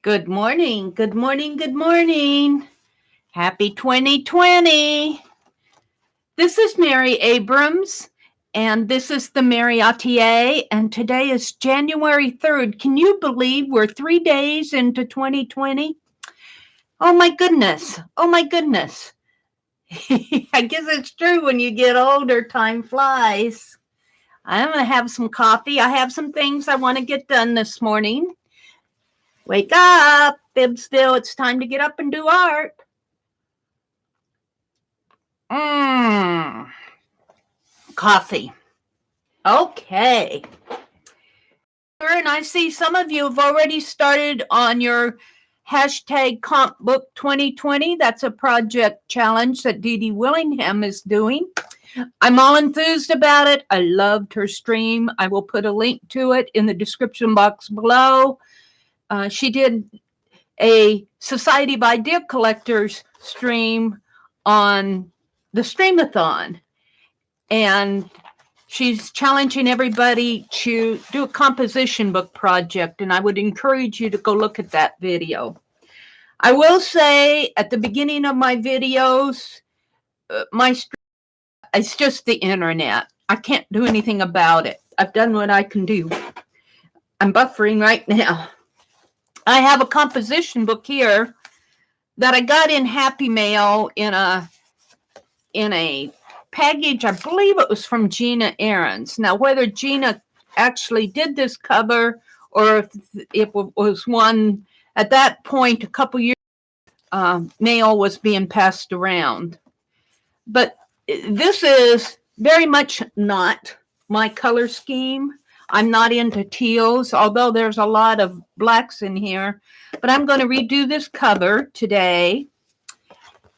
Good morning, good morning, good morning. Happy 2020. This is Mary Abrams, and this is the.meri.atelier, and today is January 3rd. Can you believe we're 3 days into 2020? Oh my goodness, oh my goodness. I guess it's true when you get older, time flies. I'm going to have some coffee. I have some things I want to get done this morning. Wake up, Bibsville. It's time to get up and do art. Coffee. Okay. And I see some of you have already started on your hashtag Comp Book 2020. That's a project challenge that Dede Willingham is doing. I'm all enthused about it. I loved her stream. I will put a link to it in the description box below. She did a Society of Idea Collectors stream on the Streamathon, and she's challenging everybody to do a composition book project, and I would encourage you to go look at that video. I will say at the beginning of my videos, my stream, it's just the internet. I can't do anything about it. I've done what I can do. I'm buffering right now. I have a composition book here that I got in Happy Mail in a package. I believe it was from Gina Ahrens. Now, whether Gina actually did this cover or if it was one at that point a couple years mail was being passed around. But this is very much not my color scheme. I'm not into teals, although there's a lot of blacks in here. But I'm going to redo this cover today.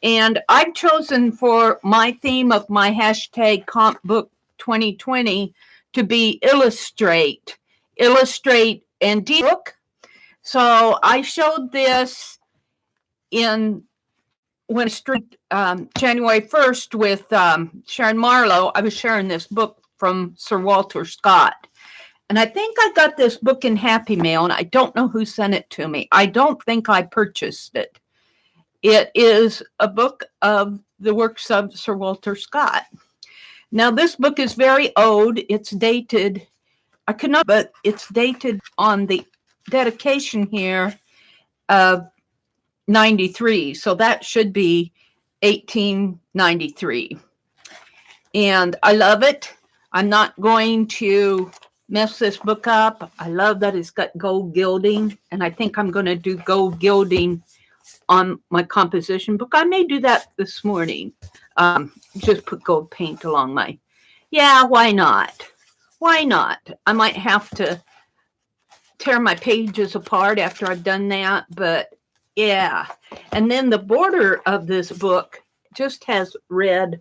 And I've chosen for my theme of my hashtag Comp Book 2020 to be illustrate and book. So I showed this when January 1st with Sharon Marlowe. I was sharing this book from Sir Walter Scott. And I think I got this book in Happy Mail, and I don't know who sent it to me. I don't think I purchased it. It is a book of the works of Sir Walter Scott. Now, this book is very old. It's dated, but it's dated on the dedication here of 93. So that should be 1893. And I love it. I'm not going to mess this book up. I love that it's got gold gilding, and I think I'm going to do gold gilding on my composition book. I may do that this morning. Just put gold paint along my, why not? Why not? I might have to tear my pages apart after I've done that, but yeah. And then the border of this book just has red.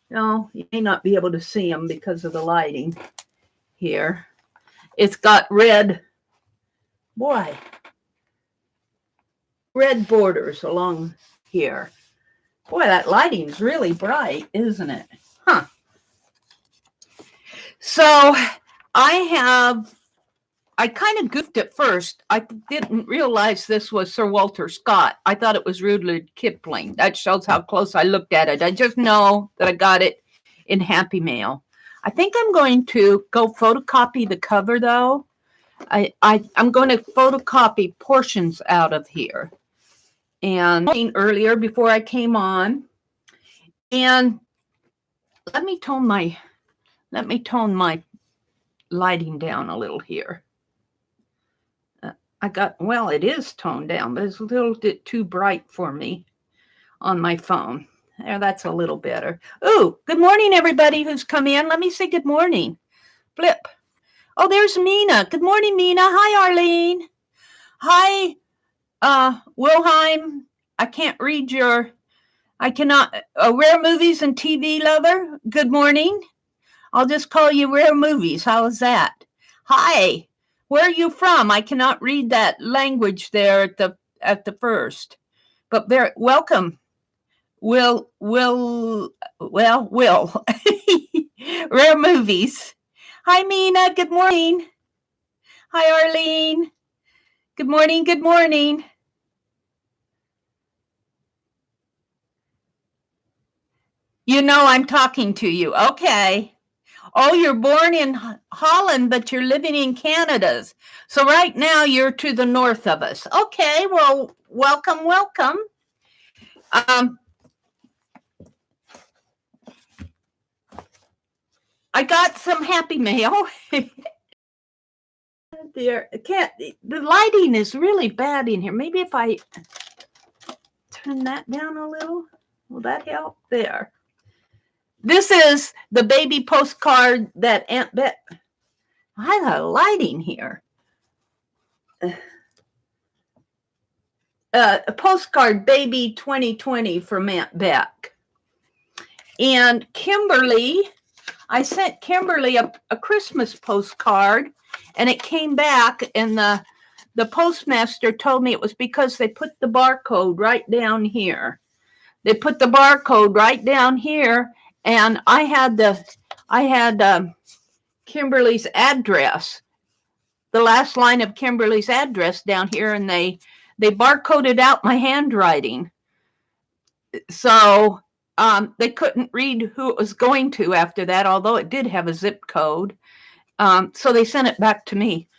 No, you may not be able to see them because of the lighting here. It's got red borders along here. Boy, that lighting's really bright, isn't it? Huh. So I kind of goofed at first. I didn't realize this was Sir Walter Scott. I thought it was Rudyard Kipling. That shows how close I looked at it. I just know that I got it in Happy Mail. I think I'm going to go photocopy the cover, though. I'm going to photocopy portions out of here. And earlier, before I came on, and let me tone my lighting down a little here. It is toned down, but it's a little bit too bright for me on my phone. There, that's a little better. Oh, good morning, everybody who's come in. Let me say good morning. Flip. Oh, there's Mina. Good morning, Mina. Hi, Arlene. Hi, Wilhelm. I can't read Rare Movies and TV Lover. Good morning. I'll just call you Rare Movies. How is that? Hi. Where are you from? I cannot read that language there at the first. But welcome. Will. Rare Movies. Hi, Mina. Good morning. Hi, Arlene. Good morning. Good morning. You know I'm talking to you. Okay. Oh, you're born in Holland, but you're living in Canada. So right now you're to the north of us. Okay. Well, welcome, welcome. I got some happy mail. There, the lighting is really bad in here. Maybe if I turn that down a little, will that help? There. This is the baby postcard that Aunt Bet. I got lighting here. A postcard, baby 2020 from Aunt Beck. And Kimberly, I sent Kimberly a Christmas postcard, and it came back, and the postmaster told me it was because they put the barcode right down here. They put the barcode right down here, and I had Kimberly's address, the last line of Kimberly's address down here, and they barcoded out my handwriting. So they couldn't read who it was going to after that, although it did have a zip code. So they sent it back to me.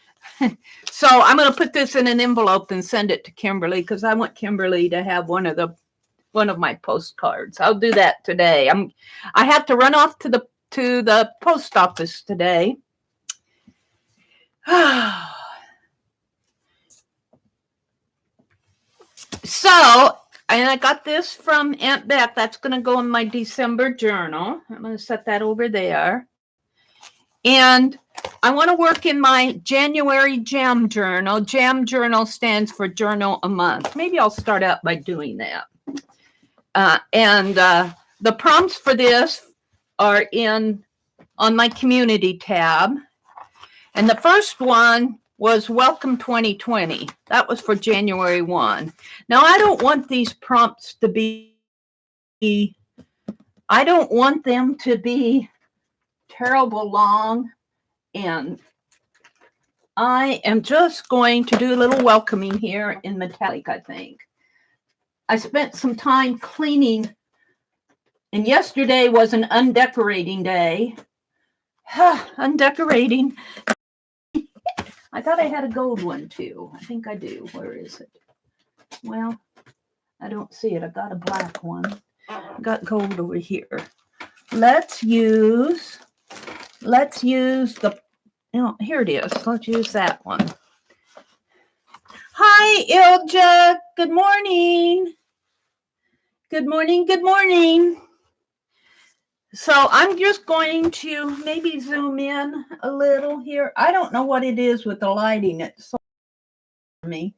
So I'm going to put this in an envelope and send it to Kimberly because I want Kimberly to have one of my postcards. I'll do that today. I have to run off to the post office today. So, and I got this from Aunt Beck. That's going to go in my December journal. I'm going to set that over there. And I want to work in my January Jam Journal. Jam Journal stands for Journal a Month. Maybe I'll start out by doing that. And the prompts for this are on my community tab. And the first one was Welcome 2020. That was for January 1. Now, I don't want these prompts to be, I don't want them to be terrible long, and I am just going to do a little welcoming here in metallic, I think. I spent some time cleaning, and yesterday was an undecorating day. Undecorating. I thought I had a gold one too. I think I do. Where is it? Well, I don't see it. I got a black one. I got gold over here. Let's use the, here it is. Let's use that one. Hi, Ilja. Good morning. Good morning. Good morning. So I'm just going to maybe zoom in a little here. I don't know what it is with the lighting. It's so for me.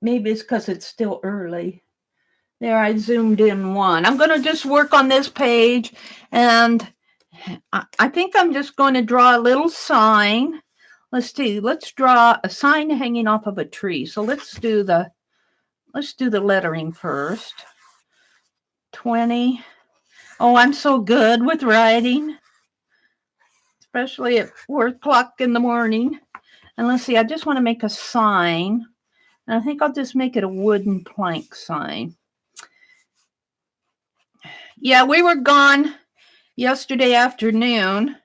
Maybe it's because it's still early. There, I zoomed in one. I'm going to just work on this page, and I think I'm just going to draw a little sign. Let's see. Let's draw a sign hanging off of a tree. So let's do the lettering first. 20. Oh, I'm so good with writing, especially at 4 o'clock in the morning. And let's see. I just want to make a sign, and I think I'll just make it a wooden plank sign. Yeah, we were gone yesterday afternoon.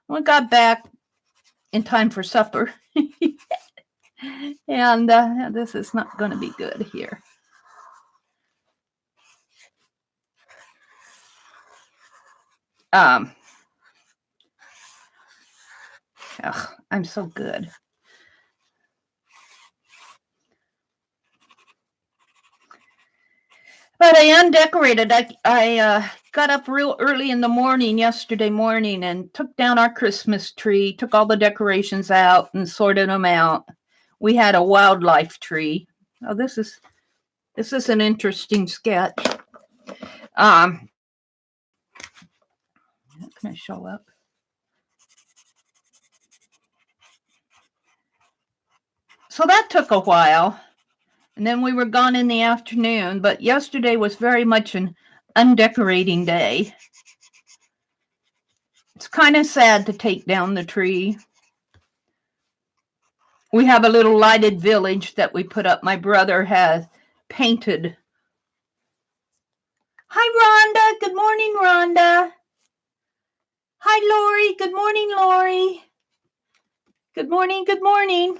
We got back in time for supper. And this is not going to be good here. I'm so good. But I undecorated. I got up real early in the morning yesterday morning and took down our Christmas tree, took all the decorations out and sorted them out. We had a wildlife tree. Oh, this is an interesting sketch. Can I show up? So that took a while. And then we were gone in the afternoon, but yesterday was very much an undecorating day. It's kind of sad to take down the tree. We have a little lighted village that we put up. My brother has painted. Hi, Rhonda. Good morning, Rhonda. Hi, Lori. Good morning, Lori. Good morning. Good morning.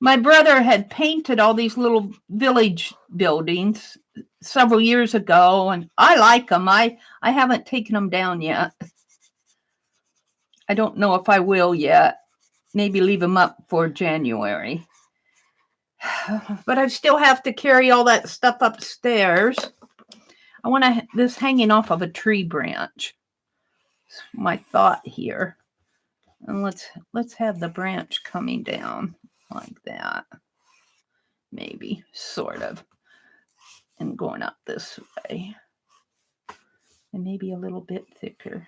My brother had painted all these little village buildings several years ago, and I like them. I haven't taken them down yet. I don't know if I will yet. Maybe leave them up for January. But I still have to carry all that stuff upstairs. I want this hanging off of a tree branch. That's my thought here. And let's have the branch coming down like that. Maybe, sort of. And going up this way. And maybe a little bit thicker.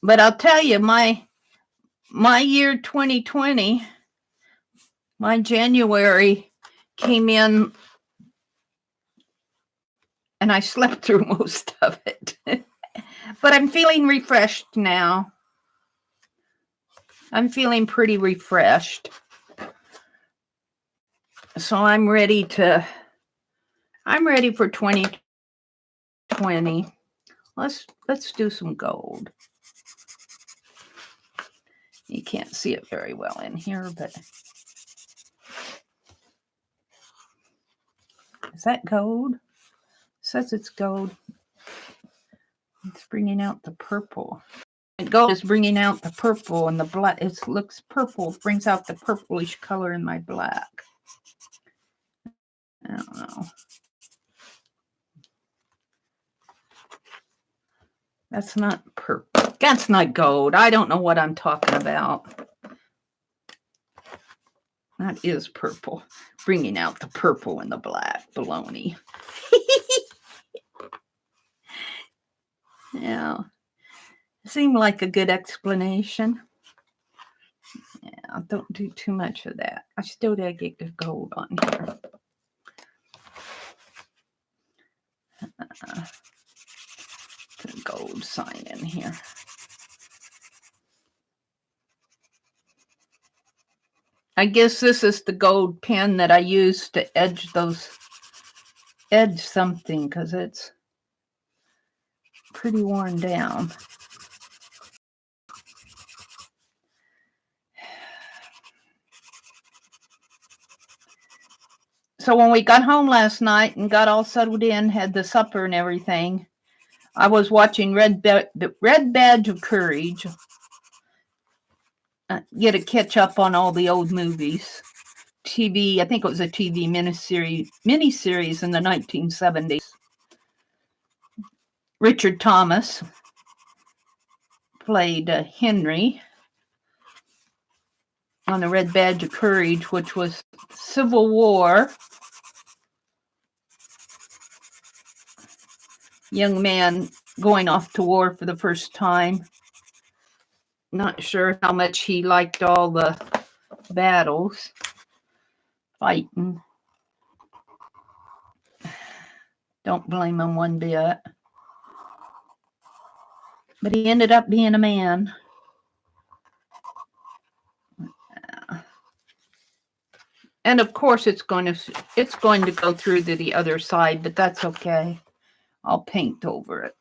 But I'll tell you, my year 2020, my January came in and I slept through most of it. But I'm feeling refreshed now. I'm feeling pretty refreshed. So I'm ready for 2020. Let's do some gold. You can't see it very well in here, but is that gold? It says it's gold. It's bringing out the purple. And gold is bringing out the purple, and the black. It looks purple. Brings out the purplish color in my black. I don't know. That's not purple. That's not gold. I don't know what I'm talking about. That is purple. Bringing out the purple and the black. Baloney. Yeah. Seemed like a good explanation. Yeah, don't do too much of that. I still gotta get the gold on here. Put a gold sign in here. I guess this is the gold pen that I use to edge something, because it's pretty worn down. So when we got home last night and got all settled in, had the supper and everything, I was watching Red Badge of Courage. Get a catch up on all the old movies. TV, I think it was a TV miniseries in the 1970s. Richard Thomas played Henry on the Red Badge of Courage, which was Civil War. Young man going off to war for the first time. Not sure how much he liked all the battles, fighting. Don't blame him one bit. But he ended up being a man. And of course it's going to go through to the other side, but that's okay. I'll paint over it.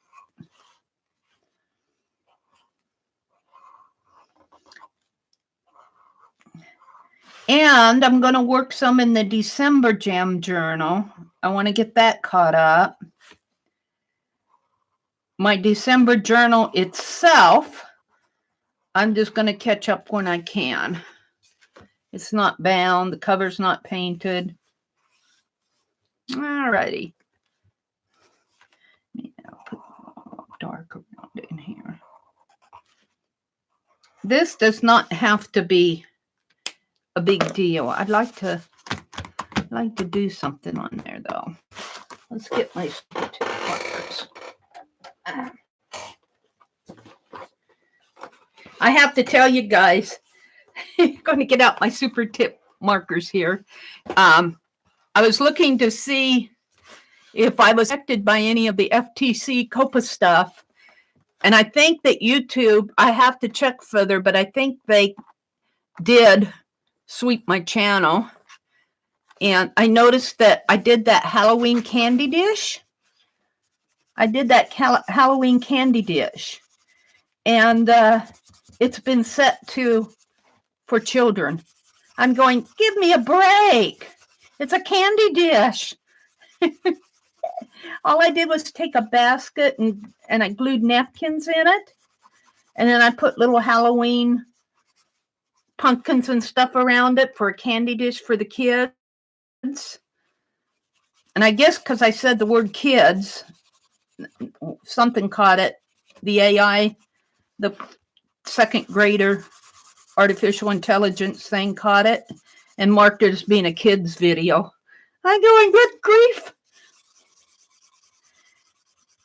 And I'm going to work some in the December Jam Journal. I want to get that caught up. My December journal itself, I'm just going to catch up when I can. It's not bound. The cover's not painted. All righty. I'll put dark around in here. This does not have to be a big deal. I'd like to do something on there though. Let's get my markers. I have to tell you guys, I'm going to get out my super tip markers here. I was looking to see if I was affected by any of the FTC COPA stuff. And I think that YouTube, I have to check further, but I think they did sweep my channel, and I noticed that I did that Halloween candy dish. And it's been set for children. I'm going, give me a break. It's a candy dish. All I did was take a basket and I glued napkins in it. And then I put little Halloween pumpkins and stuff around it for a candy dish for the kids. And I guess because I said the word kids, something caught it. The AI, the second grader artificial intelligence thing caught it and marked it as being a kid's video. I'm going, good grief.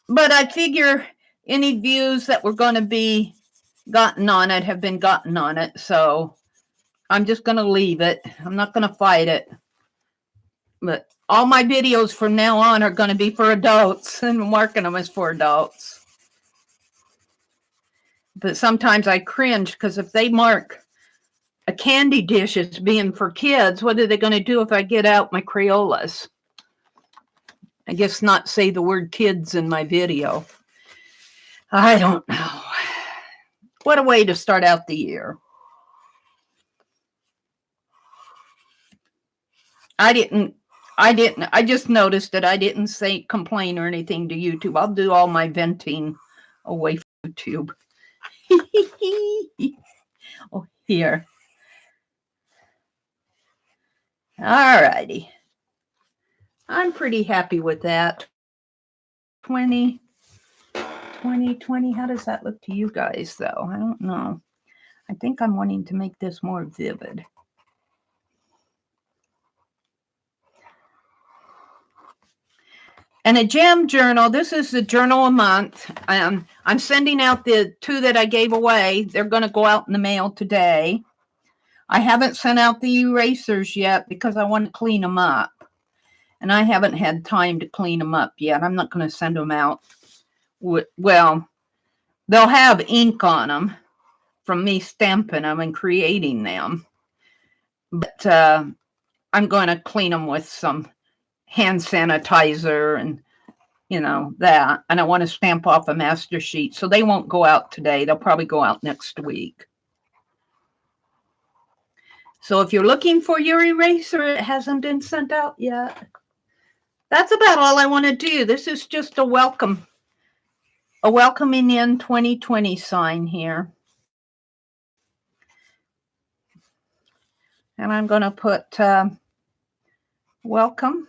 But I figure any views that were going to be gotten on it have been gotten on it. So I'm just going to leave it. I'm not going to fight it. But all my videos from now on are going to be for adults, and I'm marking them as for adults. But sometimes I cringe because if they mark a candy dish as being for kids, what are they going to do if I get out my Crayolas? I guess not say the word kids in my video. I don't know. What a way to start out the year. I just noticed that I didn't say complain or anything to YouTube. I'll do all my venting away from YouTube. Oh, here. All righty. I'm pretty happy with that. 2020. How does that look to you guys, though? I don't know. I think I'm wanting to make this more vivid. And a gem journal. This is the journal a month. I'm sending out the 2 that I gave away. They're going to go out in the mail today. I haven't sent out the erasers yet because I want to clean them up. And I haven't had time to clean them up yet. I'm not going to send them out. Well, they'll have ink on them from me stamping them and creating them. But I'm going to clean them with some hand sanitizer and, that. And I want to stamp off a master sheet. So they won't go out today. They'll probably go out next week. So if you're looking for your eraser, it hasn't been sent out yet. That's about all I want to do. This is just a welcoming in 2020 sign here. And I'm going to put welcome,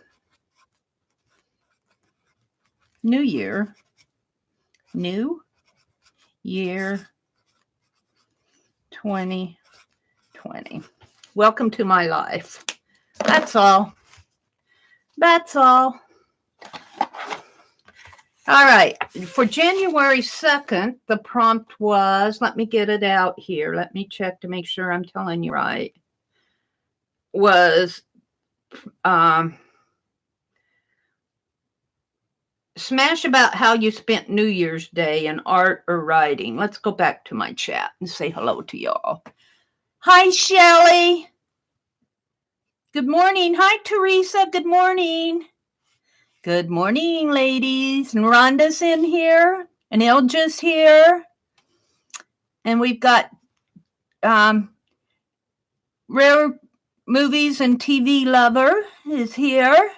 New Year 2020. Welcome to my life. That's all. All right. For January 2nd, the prompt was, let me get it out here. Let me check to make sure I'm telling you right. Was smash about how you spent New Year's Day in art or writing. Let's go back to my chat and say hello to y'all. Hi, Shelley. Good morning. Hi, Teresa. Good morning. Good morning, ladies. And Rhonda's in here. And Ilja's here. And we've got Rare Movies and TV Lover is here.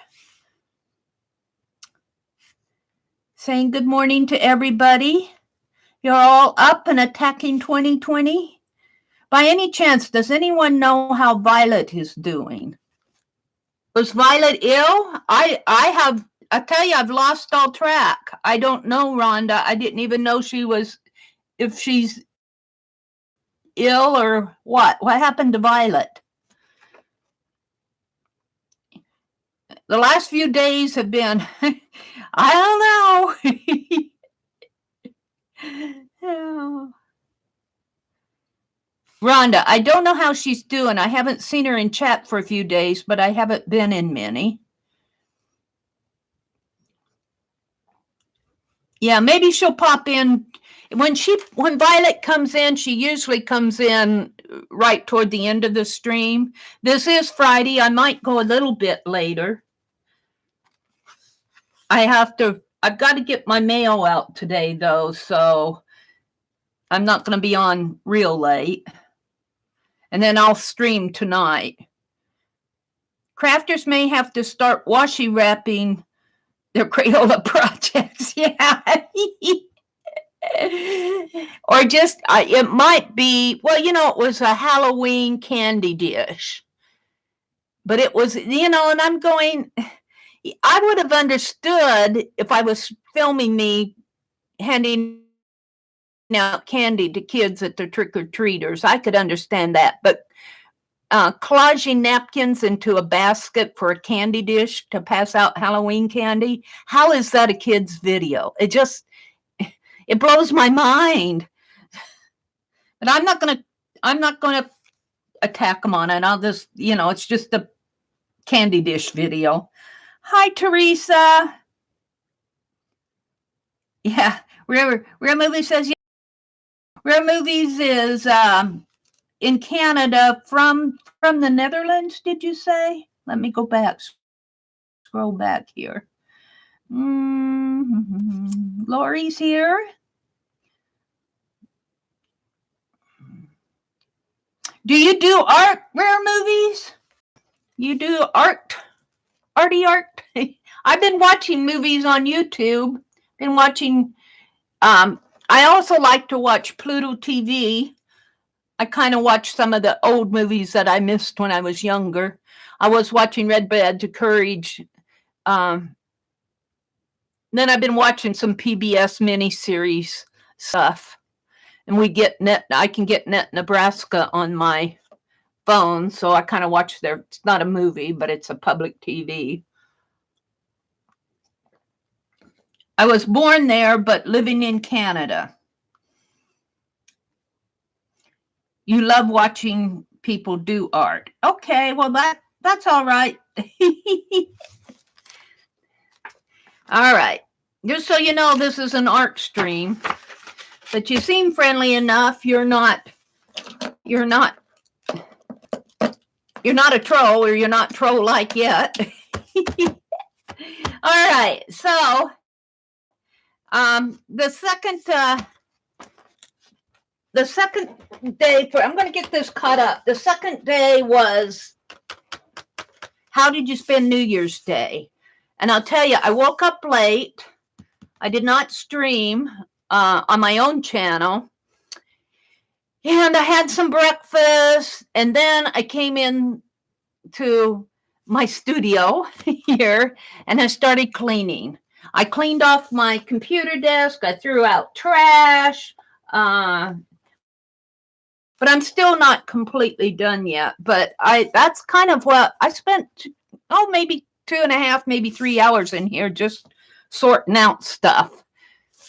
Saying good morning to everybody. You're all up and attacking 2020. By any chance, does anyone know how Violet is doing? Was Violet ill? I tell you, I've lost all track. I don't know, Rhonda. I didn't even know if she's ill or what. What happened to Violet? The last few days have been, I don't know. Rhonda, I don't know how she's doing. I haven't seen her in chat for a few days, but I haven't been in many. Yeah, maybe she'll pop in when Violet comes in. She usually comes in right toward the end of the stream. This is Friday. I might go a little bit later. I've got to get my mail out today though, so I'm not going to be on real late. And then I'll stream tonight. Crafters may have to start washi wrapping their Crayola projects. Yeah. Or just, it might be, well, it was a Halloween candy dish. But it was, and I'm going, I would have understood if I was filming me handing out candy to kids at the trick-or-treaters. I could understand that. But collaging napkins into a basket for a candy dish to pass out Halloween candy, how is that a kid's video? It blows my mind. But I'm not gonna attack them on it. I'll just, it's just a candy dish video. Hi, Teresa. Yeah, Rare Movies says, yeah. Rare Movies is in Canada from the Netherlands, did you say? Let me go back. Scroll back here. Lori's here. Do you do art, Rare Movies? You do arty art? I've been watching movies on YouTube. Been watching, I also like to watch Pluto TV. I kind of watch some of the old movies that I missed when I was younger. I was watching Red Badge of Courage. Then I've been watching some PBS miniseries stuff. And I can get Net Nebraska on my phone, so I kind of watch it's not a movie, but it's a public TV. I was born there, but living in Canada. You love watching people do art. Okay, well, that's all right. All right. Just so you know, this is an art stream. But you seem friendly enough. You're not a troll, or you're not troll-like yet. All right. So the second day I'm going to get this caught up. The second day was, how did you spend New Year's Day? And I'll tell you, I woke up late. I did not stream on my own channel. And I had some breakfast, and then I came in to my studio here, and I started cleaning. I cleaned off my computer desk. I threw out trash. But I'm still not completely done yet. But that's kind of what I spent, maybe 2.5, maybe 3 hours in here just sorting out stuff.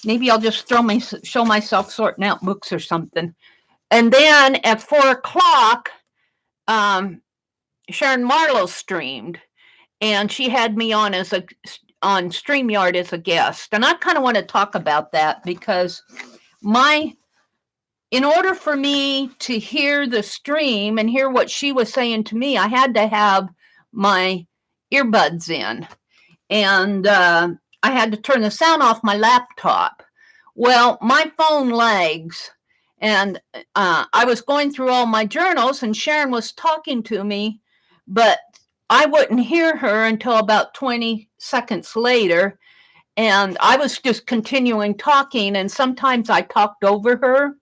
Maybe I'll just show myself sorting out books or something. And then at 4:00, Sharon Marlowe streamed, and she had me on on StreamYard as a guest. And I kind of want to talk about that because in order for me to hear the stream and hear what she was saying to me, I had to have my earbuds in, and I had to turn the sound off my laptop. Well, my phone lags, and I was going through all my journals, and Sharon was talking to me, but I wouldn't hear her until about 20 seconds later, and I was just continuing talking, and sometimes I talked over her,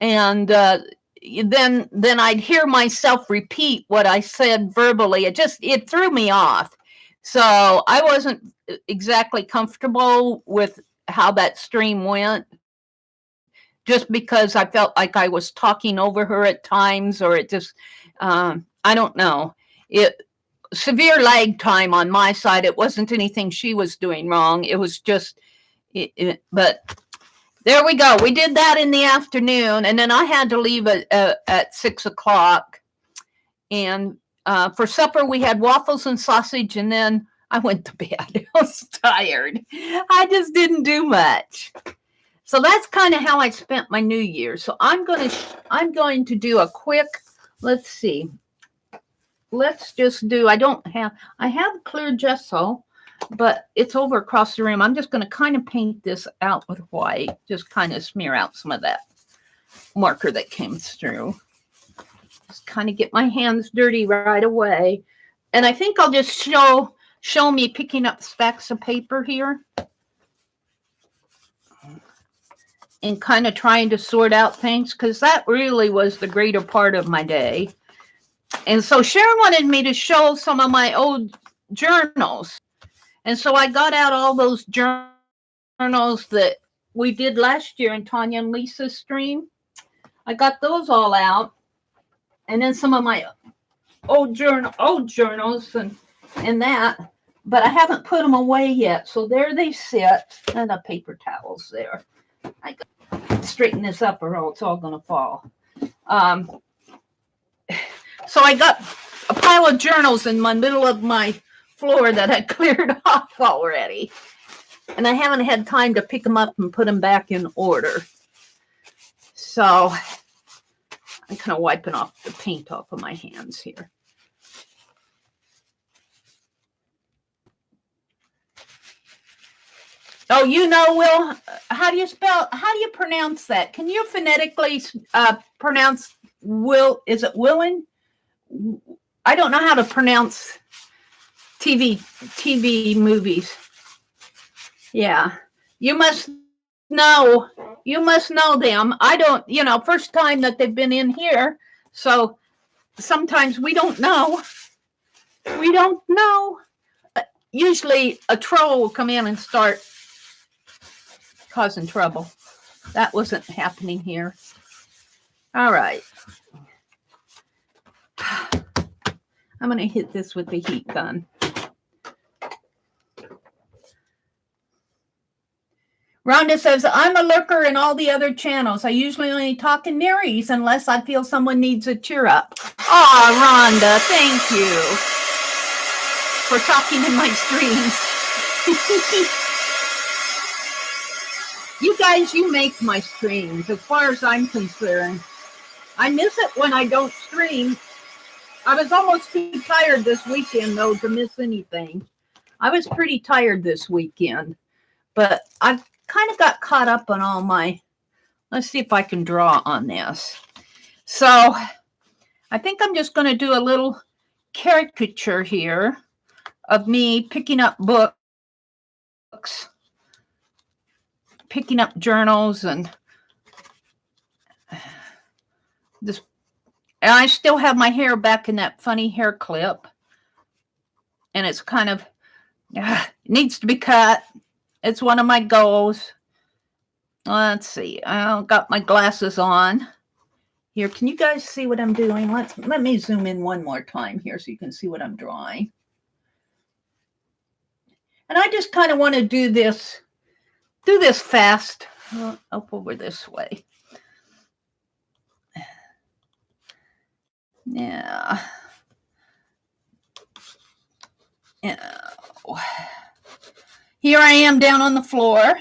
and then I'd hear myself repeat what I said verbally. It threw me off. So I wasn't exactly comfortable with how that stream went, just because I felt like I was talking over her at times, or it just, I don't know. Severe lag time on my side. It wasn't anything she was doing wrong. It was just, but there we go. We did that in the afternoon, and then I had to leave at 6:00. And for supper, we had waffles and sausage, and then I went to bed. I was tired. I just didn't do much. So that's kind of how I spent my New Year. So I'm going to do a quick, let's see. Let's just do, I have clear gesso, but it's over across the room. I'm just going to kind of paint this out with white, just kind of smear out some of that marker that came through. Just kind of get my hands dirty right away. And I think I'll just show me picking up stacks of paper here and kind of trying to sort out things, because that really was the greater part of my day. And so Sharon wanted me to show some of my old journals. And so I got out all those journals that we did last year in Tanya and Lisa's stream. I got those all out. And then some of my old journals and that. But I haven't put them away yet. So there they sit. And the paper towels there. I got to straighten this up or else it's all going to fall. So I got a pile of journals in the middle of my floor that I cleared off already. And I haven't had time to pick them up and put them back in order. So I'm kind of wiping off the paint off of my hands here. Oh, Will, how do you pronounce that? Can you phonetically pronounce Will? Is it Willing? I don't know how to pronounce TV movies. Yeah. You must know them. I don't, first time that they've been in here. So sometimes we don't know. Usually a troll will come in and start causing trouble. That wasn't happening here. All right. I'm going to hit this with the heat gun. Rhonda says, I'm a lurker in all the other channels. I usually only talk in Neries unless I feel someone needs a cheer up. Oh, Rhonda, thank you for talking in my streams. You guys, you make my streams as far as I'm concerned. I miss it when I don't stream. I was almost too tired this weekend, though, to miss anything. I was pretty tired this weekend, but I've kind of got caught up on all my, let's see if I can draw on this. So I think I'm just going to do a little caricature here of me picking up books, picking up journals, and this. And I still have my hair back in that funny hair clip. And it's kind of, needs to be cut. It's one of my goals. Let's see. I got my glasses on. Here, can you guys see what I'm doing? Let me zoom in one more time here so you can see what I'm drawing. And I just kind of want to do this fast. Up over this way. Yeah. Here I am down on the floor.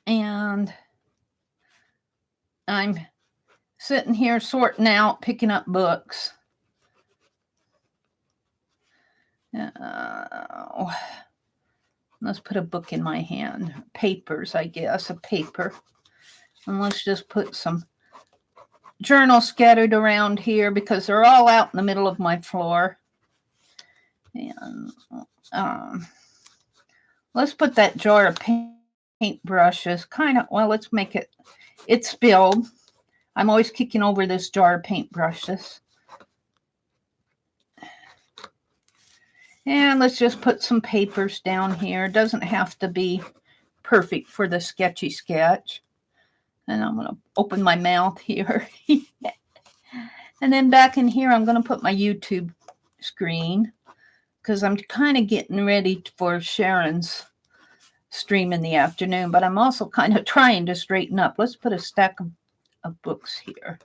And I'm sitting here sorting out, picking up books. Let's put a book in my hand. Papers, I guess, a paper. And let's just put some journals scattered around here because they're all out in the middle of my floor. And let's put that jar of paint brushes let's make it spilled. I'm always kicking over this jar of paint brushes. And let's just put some papers down here. It doesn't have to be perfect for the sketchy sketch. And I'm going to open my mouth here. And then back in here, I'm going to put my YouTube screen because I'm kind of getting ready for Sharon's stream in the afternoon. But I'm also kind of trying to straighten up. Let's put a stack of books here.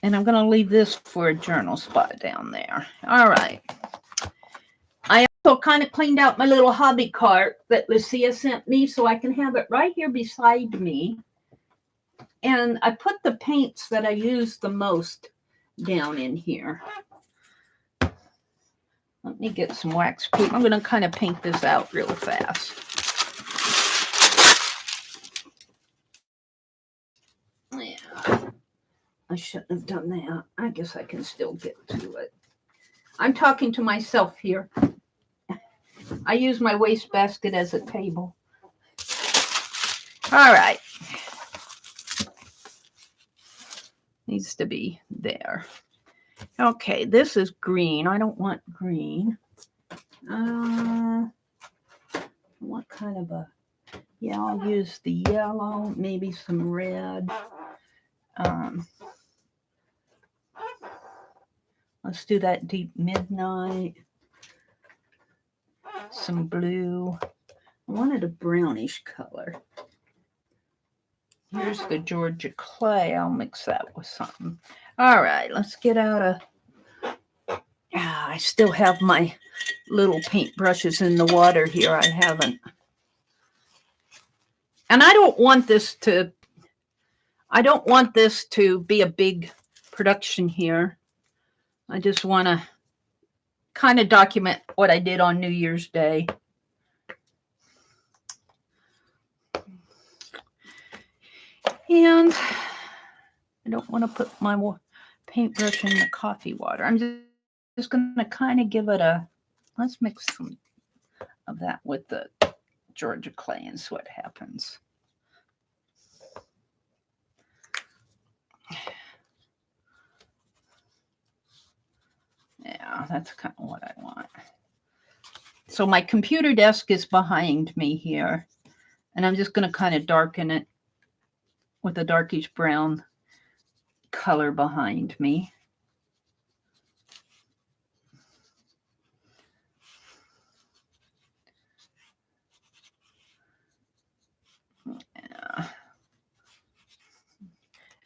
And I'm going to leave this for a journal spot down there. All right. I also kind of cleaned out my little hobby cart that Lucia sent me so I can have it right here beside me. And I put the paints that I use the most down in here. Let me get some wax paint. I'm going to kind of paint this out real fast. Yeah, I shouldn't have done that. I guess I can still get to it. I'm talking to myself here. I use my wastebasket as a table. All right. Needs to be there. Okay, this is green. I don't want green. What kind of a... Yeah, I'll use the yellow, maybe some red. Let's do that deep midnight. Some blue. I wanted a brownish color. Here's the Georgia clay. I'll mix that with something. All right, let's get out of... I still have my little paint brushes in the water here. I haven't. And I don't want this to be a big production here. I just want to kind of document what I did on New Year's Day. And I don't want to put my paintbrush in the coffee water. I'm just going to kind of give it a... Let's mix some of that with the Georgia clay and see what happens. Yeah, that's kind of what I want. So my computer desk is behind me here, and I'm just going to kind of darken it with a darkish brown color behind me. Yeah.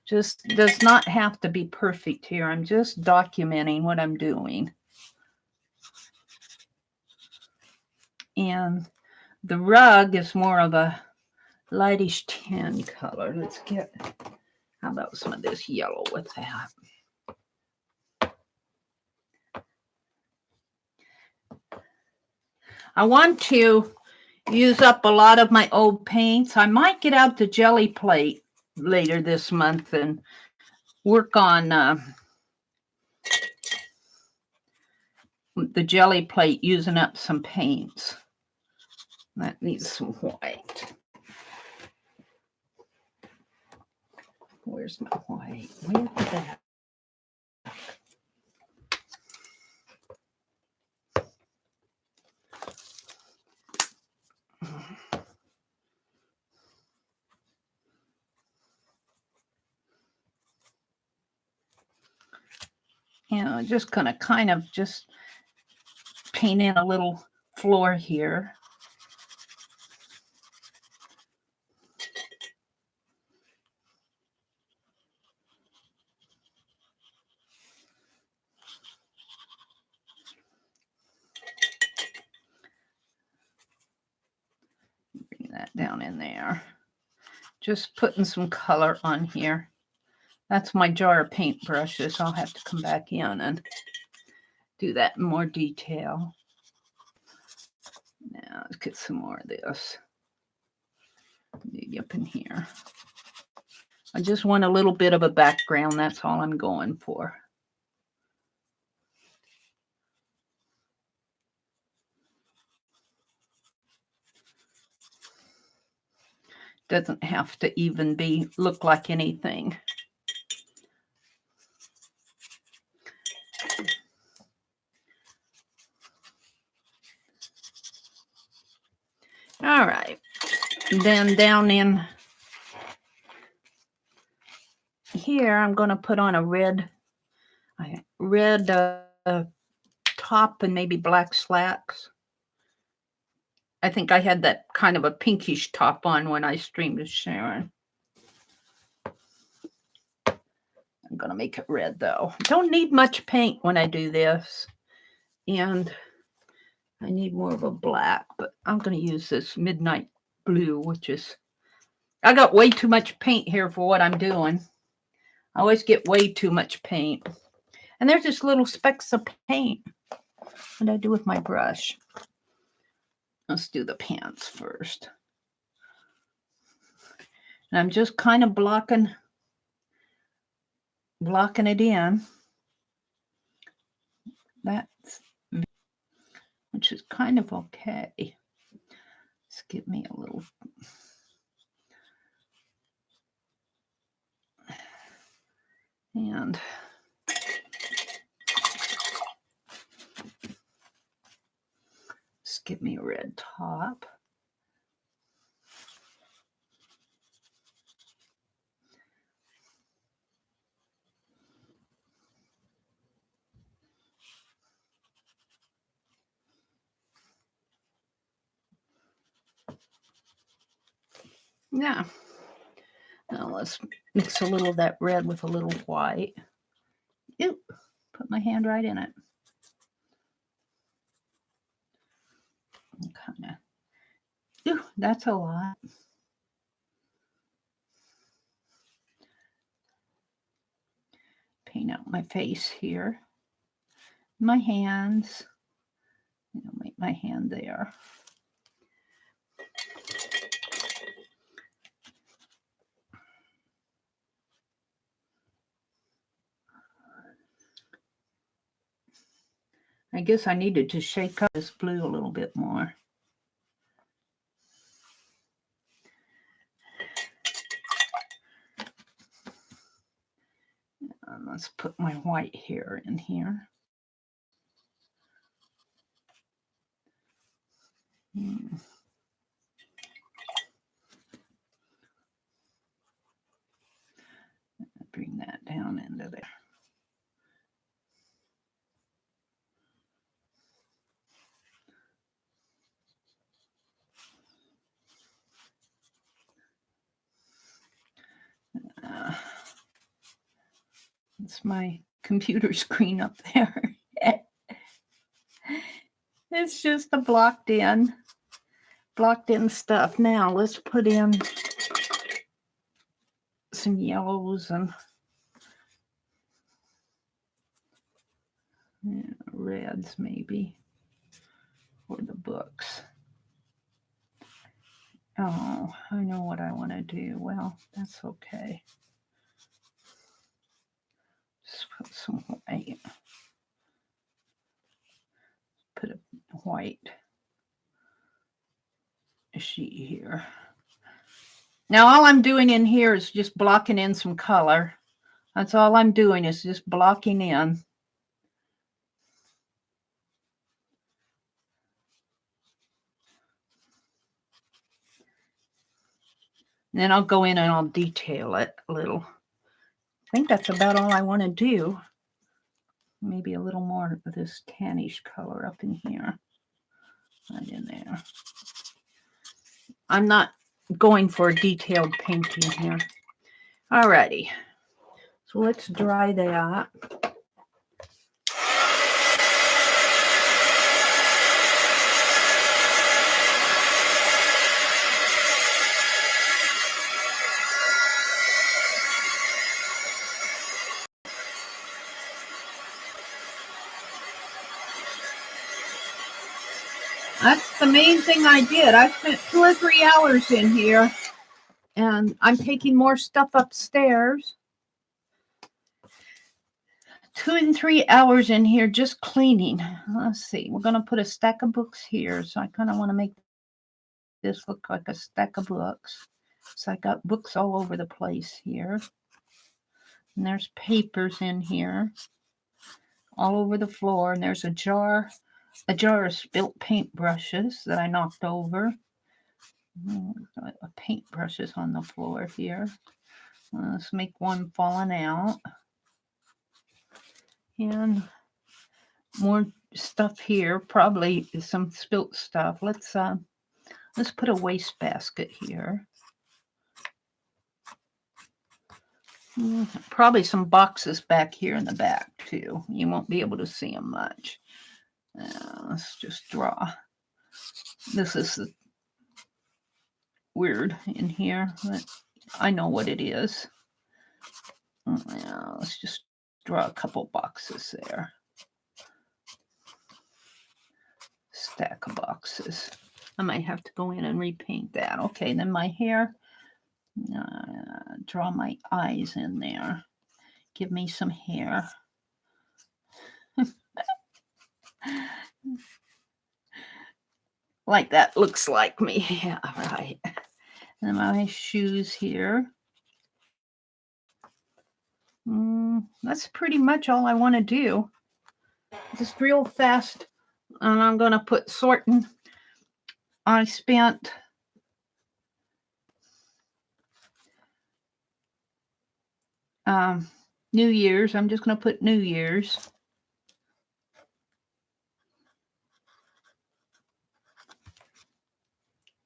Just does not have to be perfect here. I'm just documenting what I'm doing. And the rug is more of a lightish tan color. Let's get, how about some of this yellow with that? I want to use up a lot of my old paints. I might get out the jelly plate later this month and work on the jelly plate using up some paints. That needs some white. Where's my white? Where's that? You know, just gonna kind of just paint in a little floor here. Bring that down in there. Just putting some color on here. That's my jar of paintbrushes. I'll have to come back in and do that in more detail. Now let's get some more of this. Maybe up in here. I just want a little bit of a background. That's all I'm going for. Doesn't have to even look like anything. All right. And then down in here, I'm going to put on a red top and maybe black slacks. I think I had that kind of a pinkish top on when I streamed with Sharon. I'm going to make it red though. Don't need much paint when I do this. And I need more of a black, but I'm going to use this midnight blue, which is, I got way too much paint here for what I'm doing. I always get way too much paint. And there's just little specks of paint. What do I do with my brush? Let's do the pants first. And I'm just kind of blocking it in. That's, which is kind of okay. Let's give me a little. And just give me a red top. Yeah. Now let's mix a little of that red with a little white. Ew, put my hand right in it. Kind of. Ew, that's a lot. Paint out my face here. My hands. I'll make my hand there. I guess I needed to shake up this blue a little bit more. And let's put my white hair in here. Bring that down into there. It's my computer screen up there. It's just the blocked in stuff. Now let's put in some yellows and reds maybe for the books. Oh, I know what I want to do. Well, that's okay. Just put some white. Put a white sheet here. Now all I'm doing in here is just blocking in some color. That's all I'm doing is just blocking in. And then I'll go in and I'll detail it a little. I think that's about all I want to do. Maybe a little more of this tannish color up in here. Right in there. I'm not going for a detailed painting here. Alrighty. So let's dry that. That's the main thing I did. I spent 2 or 3 hours in here, and I'm taking more stuff upstairs. 2 and 3 hours in here just cleaning. Let's see. We're going to put a stack of books here, so I kind of want to make this look like a stack of books. So I got books all over the place here. And there's papers in here all over the floor, and there's a jar of spilt paintbrushes that I knocked over. Paintbrushes on the floor here. Let's make one falling out. And more stuff here, probably some spilt stuff. Let's put a wastebasket here. Probably some boxes back here in the back too. You won't be able to see them much. Let's just draw. This is weird in here, but I know what it is. Let's just draw a couple boxes there. Stack of boxes. I might have to go in and repaint that. Okay, then my hair. Draw my eyes in there. Give me some hair. Like that looks like me. Yeah, right. And my shoes here. That's pretty much all I want to do. Just real fast. And I'm going to put sorting. I spent New Year's. I'm just going to put New Year's.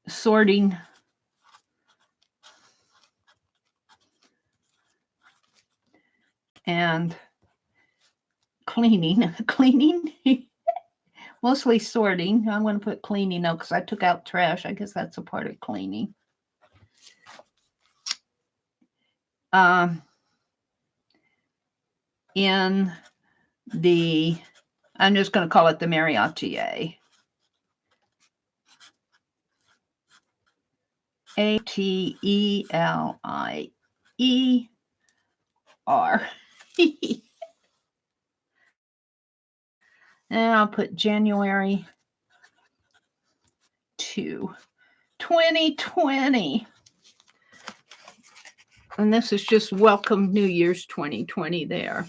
Sorting. And cleaning. Mostly sorting. I'm going to put cleaning though because I took out trash. I guess that's a part of cleaning. In the, I'm just going to call it the TheMeriAtelier. ATELIER. And I'll put January 2, 2020. And this is just welcome New Year's 2020 there.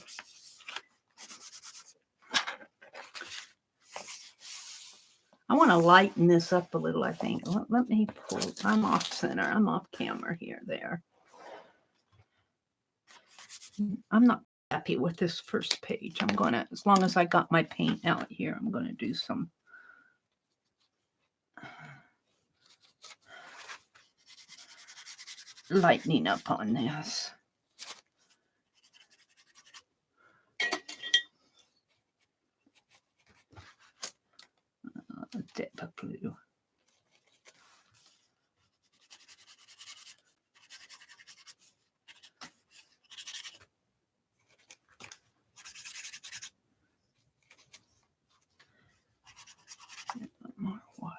I want to lighten this up a little, I think. Let me pull. I'm off center. I'm off camera here, there. I'm not happy with this first page. I'm going to, as long as I got my paint out here, I'm going to do some lightening up on this. Dip of blue. More white.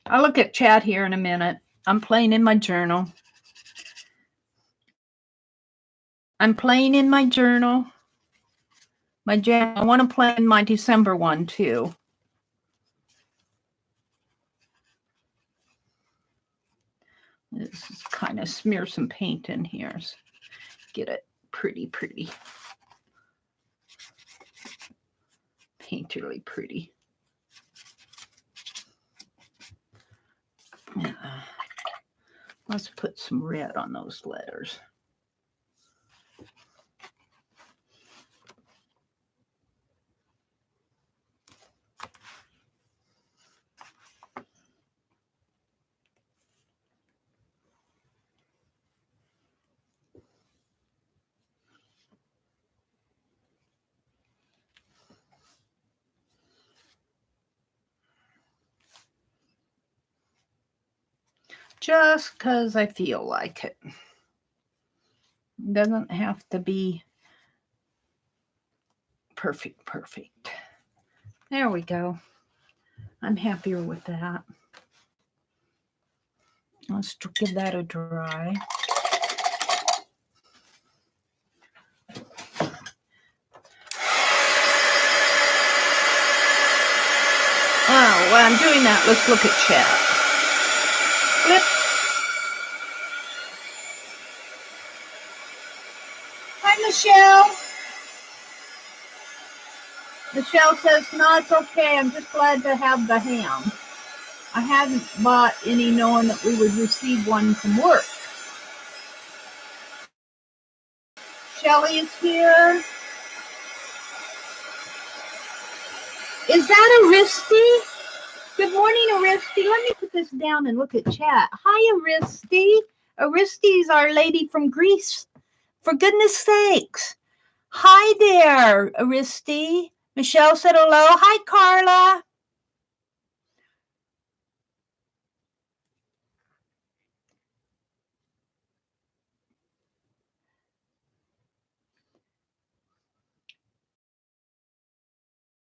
I'll look at chat here in a minute. I'm playing in my journal. I want to play in my December one too. This is kind of smear some paint in here. So get it pretty. Painterly pretty. Let's put some red on those letters. Just because I feel like it. Doesn't have to be perfect. There we go. I'm happier with that. Let's give that a dry. Oh, while I'm doing that, let's look at chat. Flip. Hi, Michelle. Michelle says, no, it's okay. I'm just glad to have the ham. I hadn't bought any knowing that we would receive one from work. Shelly is here. Is that Aristi? Good morning, Aristi. Let me put this down and look at chat. Hi, Aristi. Aristi's our lady from Greece. For goodness sakes. Hi there, Aristi. Michelle said hello. Hi, Carla.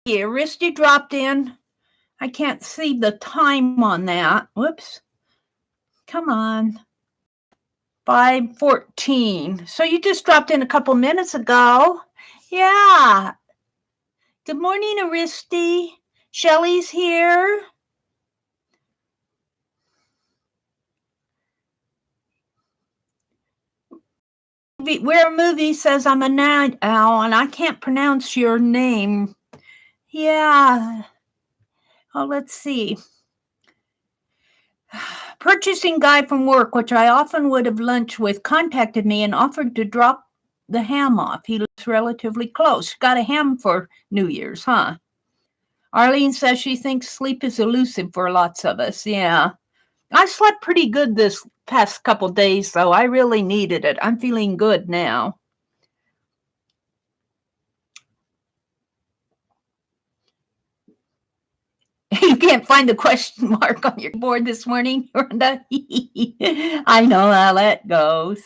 Yeah, Aristi dropped in. I can't see the time on that. Whoops. Come on. 5:14. So you just dropped in a couple minutes ago. Yeah. Good morning, Aristi. Shelly's here. Where Movie says I'm a night owl and I can't pronounce your name. Yeah. Oh, let's see. Purchasing guy from work, which I often would have lunch with, contacted me and offered to drop the ham off. He lives relatively close. Got a ham for New Year's, huh? Arlene says she thinks sleep is elusive for lots of us. Yeah. I slept pretty good this past couple days, though. I really needed it. I'm feeling good now. You can't find the question mark on your board this morning, Rhonda. I know how that goes.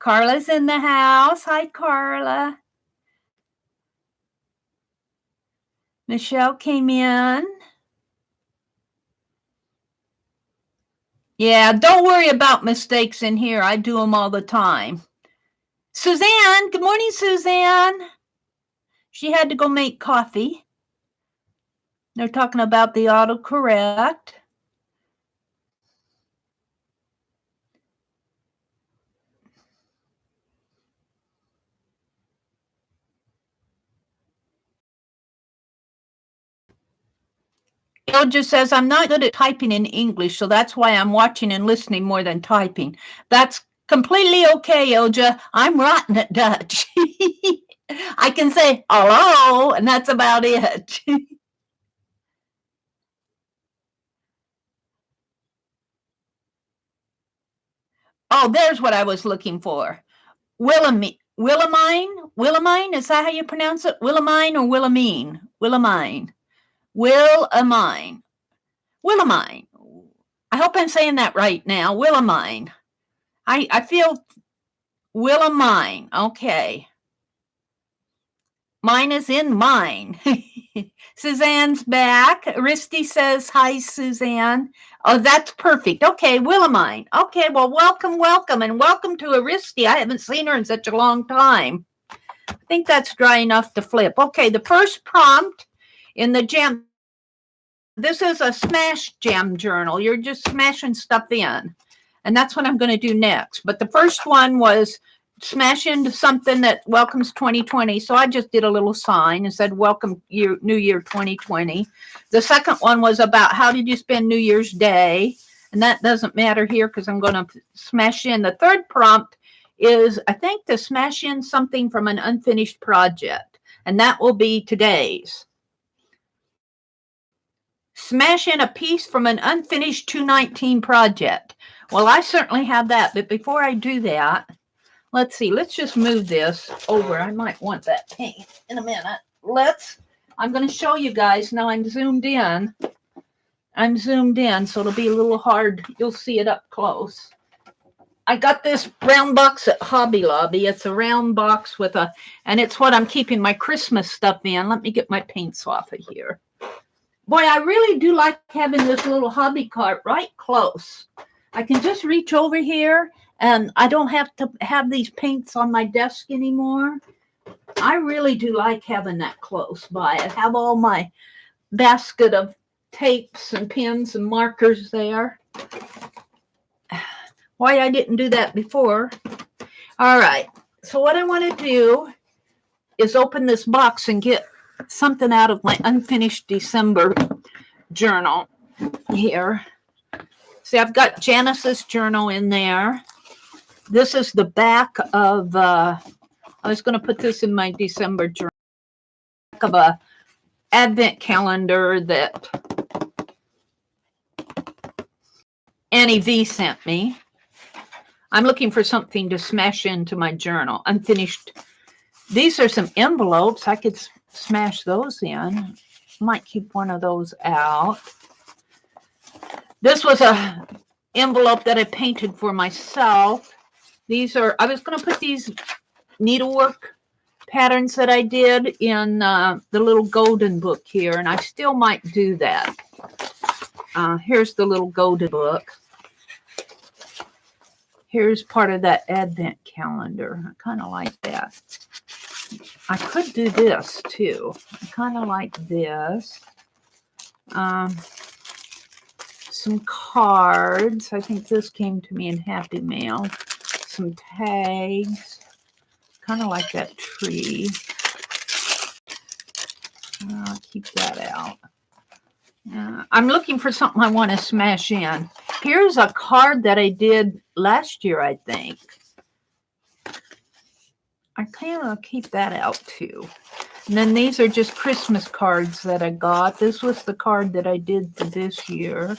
Carla's in the house. Hi, Carla. Michelle came in. Yeah, don't worry about mistakes in here. I do them all the time. Suzanne, good morning, Suzanne. She had to go make coffee. They're talking about the autocorrect. Ilja says, I'm not good at typing in English, so that's why I'm watching and listening more than typing. That's completely okay, Ilja. I'm rotten at Dutch. I can say hello, and that's about it. Oh, there's what I was looking for. Willamine, is that how you pronounce it? Willamine or Willamine? Willamine. Willamine. Willamine. I hope I'm saying that right now. Willamine. I feel Willamine. Okay. Mine is in mine. Suzanne's back. Risty says, hi, Suzanne. Oh, that's perfect. Okay, Willamine. Okay, well, welcome, and welcome to Aristi. I haven't seen her in such a long time. I think that's dry enough to flip. Okay, the first prompt in the jam. This is a smash jam journal. You're just smashing stuff in. And that's what I'm going to do next. But the first one was smash into something that welcomes 2020. So I just did a little sign and said, welcome New Year 2020. The second one was about how did you spend New Year's Day? And that doesn't matter here because I'm going to smash in. The third prompt is, I think, to smash in something from an unfinished project. And that will be today's. Smash in a piece from an unfinished 219 project. Well, I certainly have that. But before I do that, let's see. Let's just move this over. I might want that paint in a minute. I'm going to show you guys. Now I'm zoomed in. So it'll be a little hard. You'll see it up close. I got this round box at Hobby Lobby. It's a round box and it's what I'm keeping my Christmas stuff in. Let me get my paints off of here. Boy, I really do like having this little hobby cart right close. I can just reach over here and I don't have to have these paints on my desk anymore. I really do like having that close by. I have all my basket of tapes and pens and markers there. Why I didn't do that before. All right. So what I want to do is open this box and get something out of my unfinished December journal here. See, I've got Janice's journal in there. This is the back of, I was going to put this in my December journal, back of a advent calendar that Annie V sent me. I'm looking for something to smash into my journal. Unfinished. These are some envelopes. I could smash those in. Might keep one of those out. This was a envelope that I painted for myself. These are, I was going to put these needlework patterns that I did in the little golden book here, and I still might do that. Here's the little golden book. Here's part of that advent calendar. I kind of like that. I could do this too. I kind of like this. Some cards. I think this came to me in Happy Mail. Some tags. Kind of like that tree. I'll keep that out. I'm looking for something I want to smash in. Here's a card that I did last year, I think. I kind of keep that out too. And then these are just Christmas cards that I got. This was the card that I did for this year.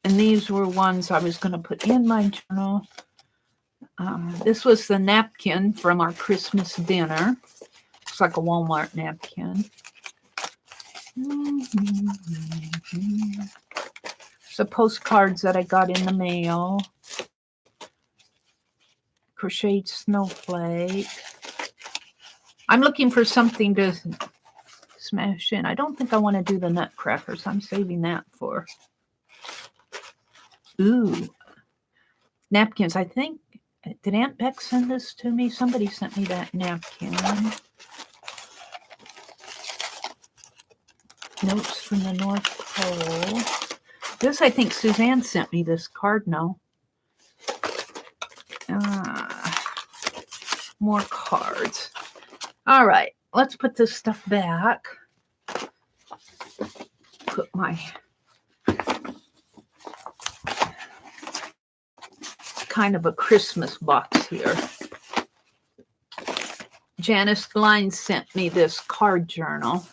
And these were ones I was going to put in my journal. This was the napkin from our Christmas dinner. Looks like a Walmart napkin. So postcards that I got in the mail. Crocheted snowflake. I'm looking for something to smash in. I don't think I want to do the nutcrackers. I'm saving that for. Ooh. Napkins. I think, did Aunt Beck send this to me? Somebody sent me that napkin. Notes from the North Pole. This, I think Suzanne sent me this card. No. More cards. All right. Let's put this stuff back. Put my kind of a Christmas box here. Janice Gline sent me this card journal.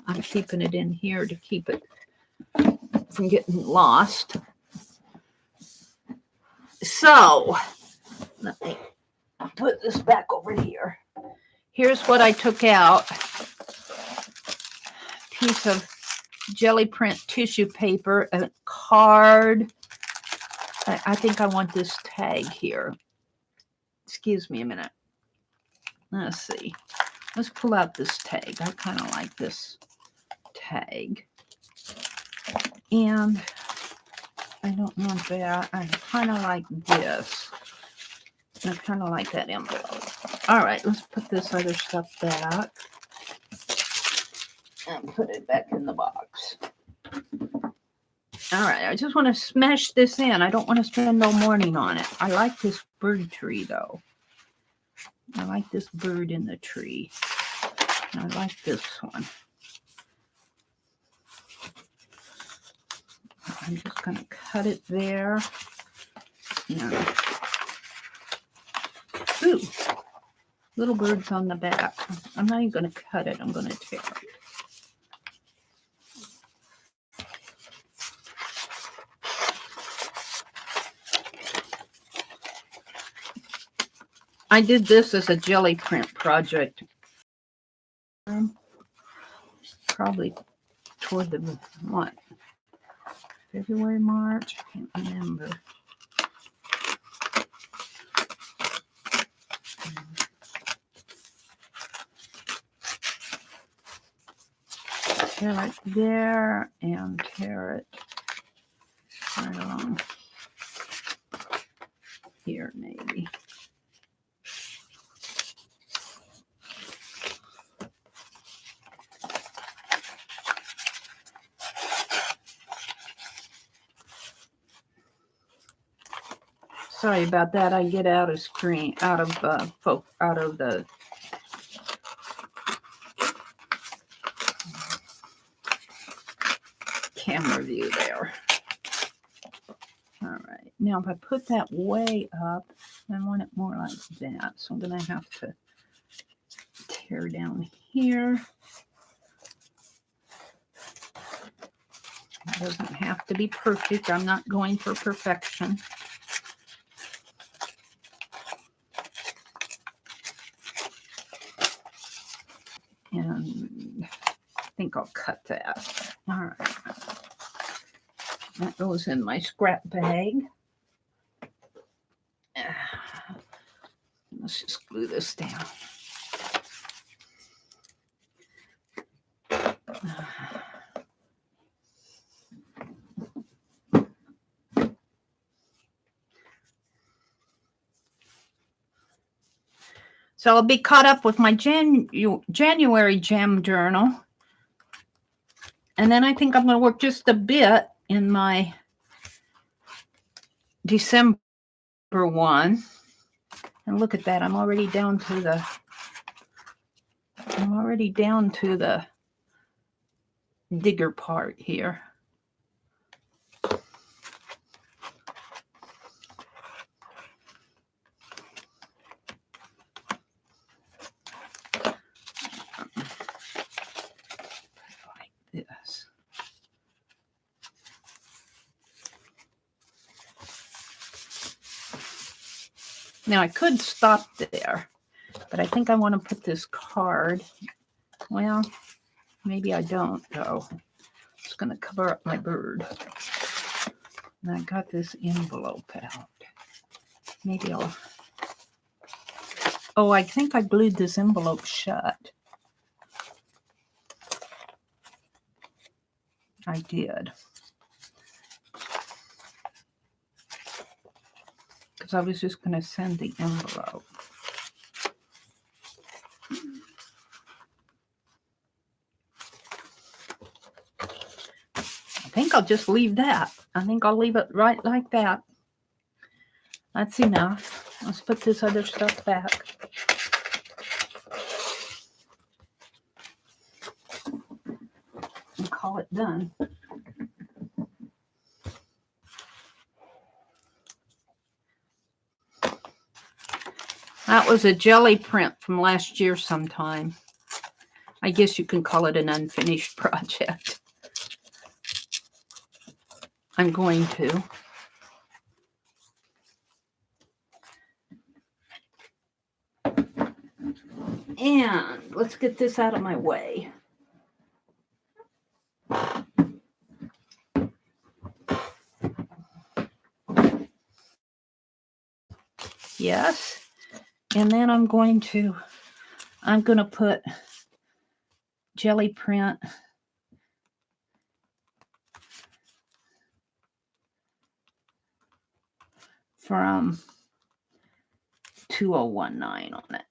I'm keeping it in here to keep it from getting lost. So, let me put this back over here. Here's what I took out. Piece of jelly print tissue paper, a card. I think I want this tag here. Excuse me a minute. Let's see. Let's pull out this tag. I kind of like this tag. And I don't want that. I kind of like this. I kind of like that envelope. All right, let's put this other stuff back. And put it back in the box. All right, I just want to smash this in. I don't want to spend all morning on it. I like this bird tree, though. I like this bird in the tree. I like this one. I'm just going to cut it there. Yeah. Ooh, little birds on the back. I'm not even going to cut it. I'm going to tear it. I did this as a jelly print project. Probably toward the, what? February, March? I can't remember. Tear it there and tear it right along here, maybe. Sorry about that. I get out of screen, out of the camera view there. All right. Now, if I put that way up, I want it more like that. So I'm going to have to tear down here. It doesn't have to be perfect. I'm not going for perfection. And I think I'll cut that. All right. That goes in my scrap bag. Let's just glue this down. So I'll be caught up with my January Gem Journal. And then I think I'm going to work just a bit in my December one. And look at that. I'm already down to the digger part here. This. Now I could stop there, but I think I want to put this card. Well, maybe I don't though. It's going to cover up my bird. And I got this envelope out. Maybe I'll. Oh, I think I glued this envelope shut. I did. Because I was just going to send the envelope. I think I'll just leave that. I think I'll leave it right like that. That's enough. Let's put this other stuff back. And call it done. That was a jelly print from last year sometime. I guess you can call it an unfinished project. I'm going to. And let's get this out of my way. Yes. And then I'm going to put jelly print from 2019 on it.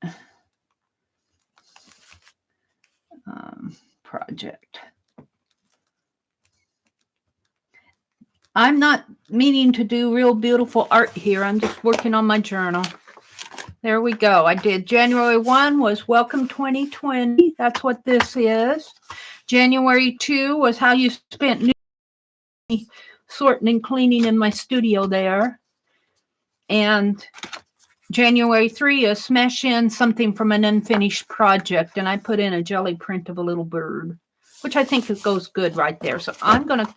Project. I'm not meaning to do real beautiful art here. I'm just working on my journal. There we go. I did January 1 was Welcome 2020. That's what this is. January 2 was how you spent sorting and cleaning in my studio there. And January 3 is smash in something from an unfinished project. And I put in a jelly print of a little bird, which I think it goes good right there. So I'm going to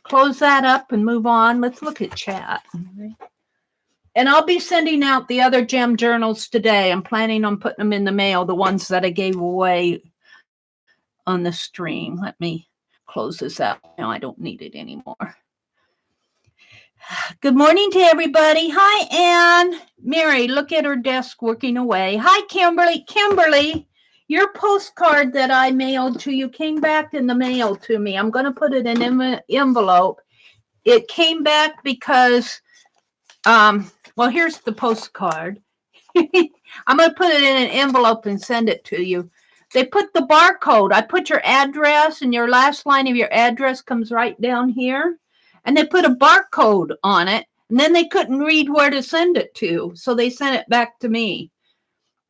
close that up and move on. Let's look at chat. And I'll be sending out the other gem journals today. I'm planning on putting them in the mail, the ones that I gave away on the stream. Let me close this out. Now I don't need it anymore. Good morning to everybody. Hi, Anne. Mary, look at her desk working away. Hi, Kimberly. Kimberly, your postcard that I mailed to you came back in the mail to me. I'm going to put it in an envelope. It came back because, well, here's the postcard. I'm going to put it in an envelope and send it to you. They put the barcode. I put your address, and your last line of your address comes right down here. And they put a barcode on it, and then they couldn't read where to send it to, so they sent it back to me.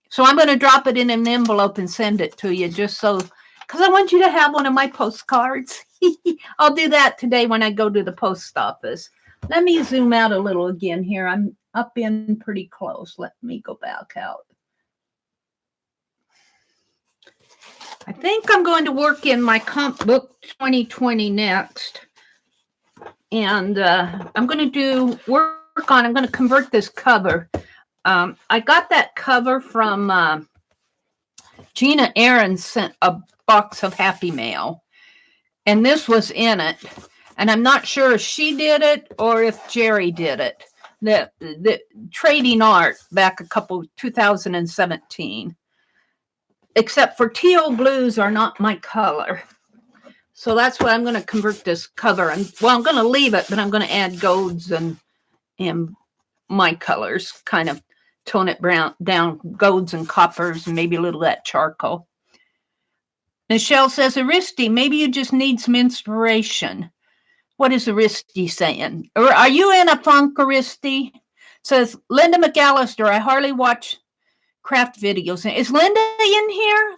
So I'm going to drop it in an envelope and send it to you, just so, because I want you to have one of my postcards. I'll do that today when I go to the post office. Let me zoom out a little again here. I'm up in pretty close. Let me go back out. I think I'm going to work in my comp book 2020 next. And I'm going to I'm going to convert this cover. I got that cover from Gina Aaron sent a box of Happy Mail, and this was in it. And I'm not sure if she did it or if Jerry did it. The trading art back 2017. Except for teal blues are not my color. So that's what I'm going to convert this cover. I'm going to leave it, but I'm going to add golds and my colors, kind of tone it down, golds and coppers, and maybe a little of that charcoal. Michelle says, Aristi, maybe you just need some inspiration. What is Aristi saying? Or are you in a funk, Aristi? Says Linda McAllister, I hardly watch craft videos. Is Linda in here?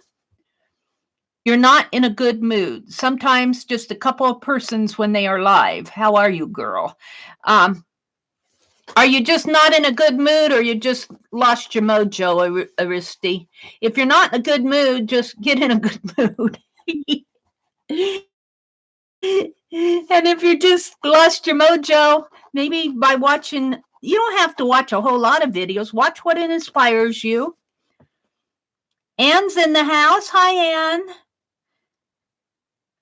You're not in a good mood. Sometimes just a couple of persons when they are live. How are you, girl? Are you just not in a good mood, or you just lost your mojo, Aristi? If you're not in a good mood, just get in a good mood. And if you just lost your mojo, maybe by watching, you don't have to watch a whole lot of videos. Watch what inspires you. Anne's in the house. Hi, Anne.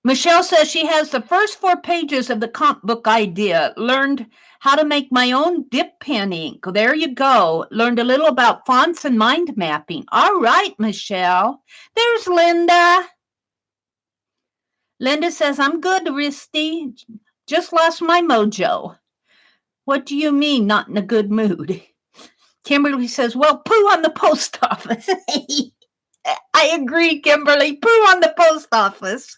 Michelle says she has the first 4 pages of the comp book idea. Learned how to make my own dip pen ink. There you go. Learned a little about fonts and mind mapping. All right, Michelle. There's Linda. Linda says, I'm good, Aristi. Just lost my mojo. What do you mean, not in a good mood? Kimberly says, well, poo on the post office. I agree, Kimberly. Poo on the post office.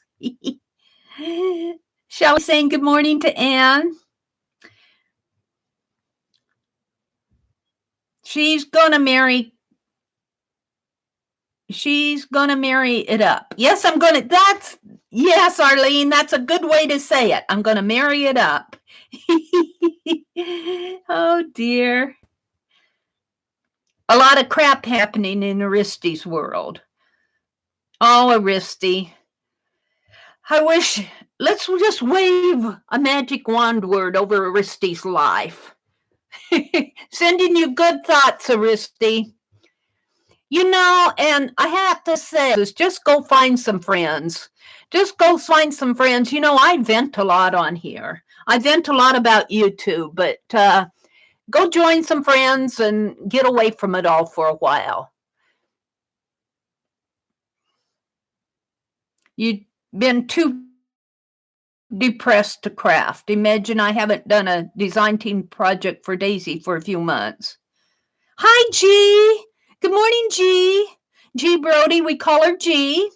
Shall we say good morning to Anne? She's gonna marry it up. Yes, yes, Arlene, that's a good way to say it. I'm gonna marry it up. Oh dear. A lot of crap happening in Aristi's world. Oh, Aristi. I wish, let's just wave a magic wand word over Aristi's life. Sending you good thoughts, Aristi. You know, and I have to say, just go find some friends. Just go find some friends. You know, I vent a lot on here. I vent a lot about YouTube, but go join some friends and get away from it all for a while. You've been too depressed to craft. Imagine I haven't done a design team project for Daisy for a few months. Hi, G. Good morning, G. G Brody, we call her G.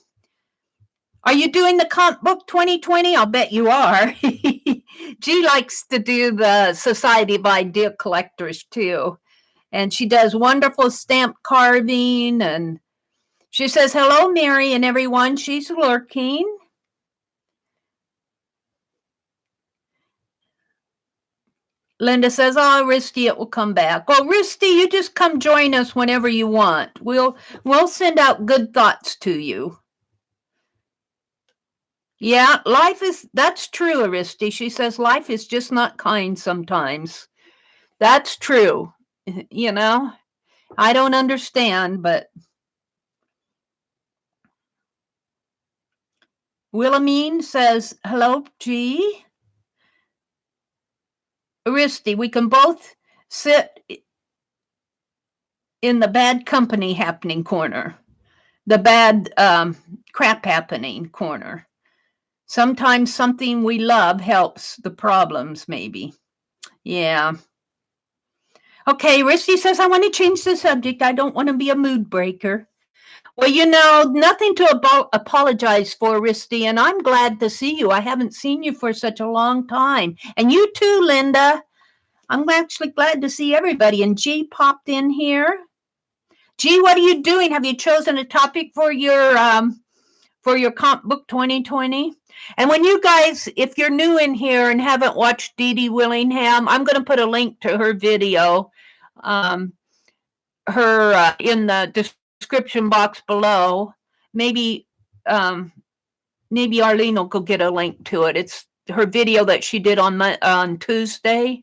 Are you doing the comp book 2020? I'll bet you are. G likes to do the Society of Idea Collectors too. And she does wonderful stamp carving. And she says, hello, Mary and everyone. She's lurking. Linda says, oh, Risty, it will come back. Well, Risty, you just come join us whenever you want. We'll send out good thoughts to you. Yeah, that's true, Aristi. She says life is just not kind sometimes. That's true. You know, I don't understand, but Wilhelmine says, hello, G. Aristi, we can both sit in the bad company happening corner, the bad crap happening corner. Sometimes something we love helps the problems, maybe. Yeah. Okay, Risty says, I want to change the subject. I don't want to be a mood breaker. Well, you know, nothing to apologize for, Risty, and I'm glad to see you. I haven't seen you for such a long time. And you too, Linda. I'm actually glad to see everybody. And G popped in here. G, what are you doing? Have you chosen a topic for your comp book 2020? And when you guys, if you're new in here and haven't watched Dede Willingham, I'm going to put a link to her video, in the description box below. Maybe Arlene will go get a link to it. It's her video that she did on Tuesday.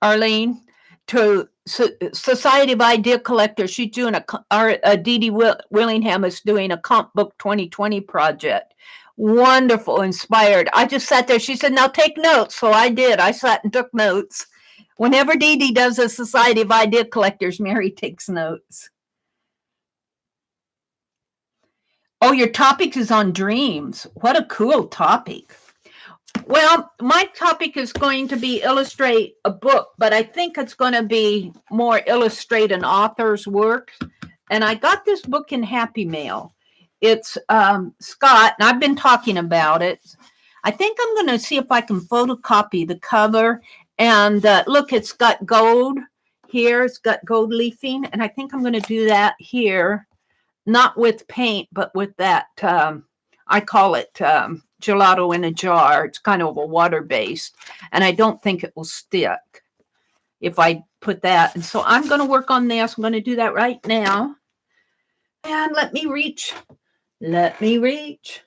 Arlene, to Society of Idea Collectors. She's doing Dede Willingham is doing a Comp Book 2020 project. Wonderful, inspired. I just sat there. She said, now take notes. So I did. I sat and took notes. Whenever Dede does a Society of Idea Collectors, Meri takes notes. Oh, your topic is on dreams. What a cool topic. Well, my topic is going to be illustrate a book, but I think it's going to be more illustrate an author's work. And I got this book in Happy Mail. It's Scott, and I've been talking about it. I think I'm going to see if I can photocopy the cover. And look, it's got gold here. It's got gold leafing. And I think I'm going to do that here, not with paint, but with that, I call it gelato in a jar. It's kind of a water-based, and I don't think it will stick if I put that. And so I'm going to work on this. I'm going to do that right now. And let me reach. Let me reach.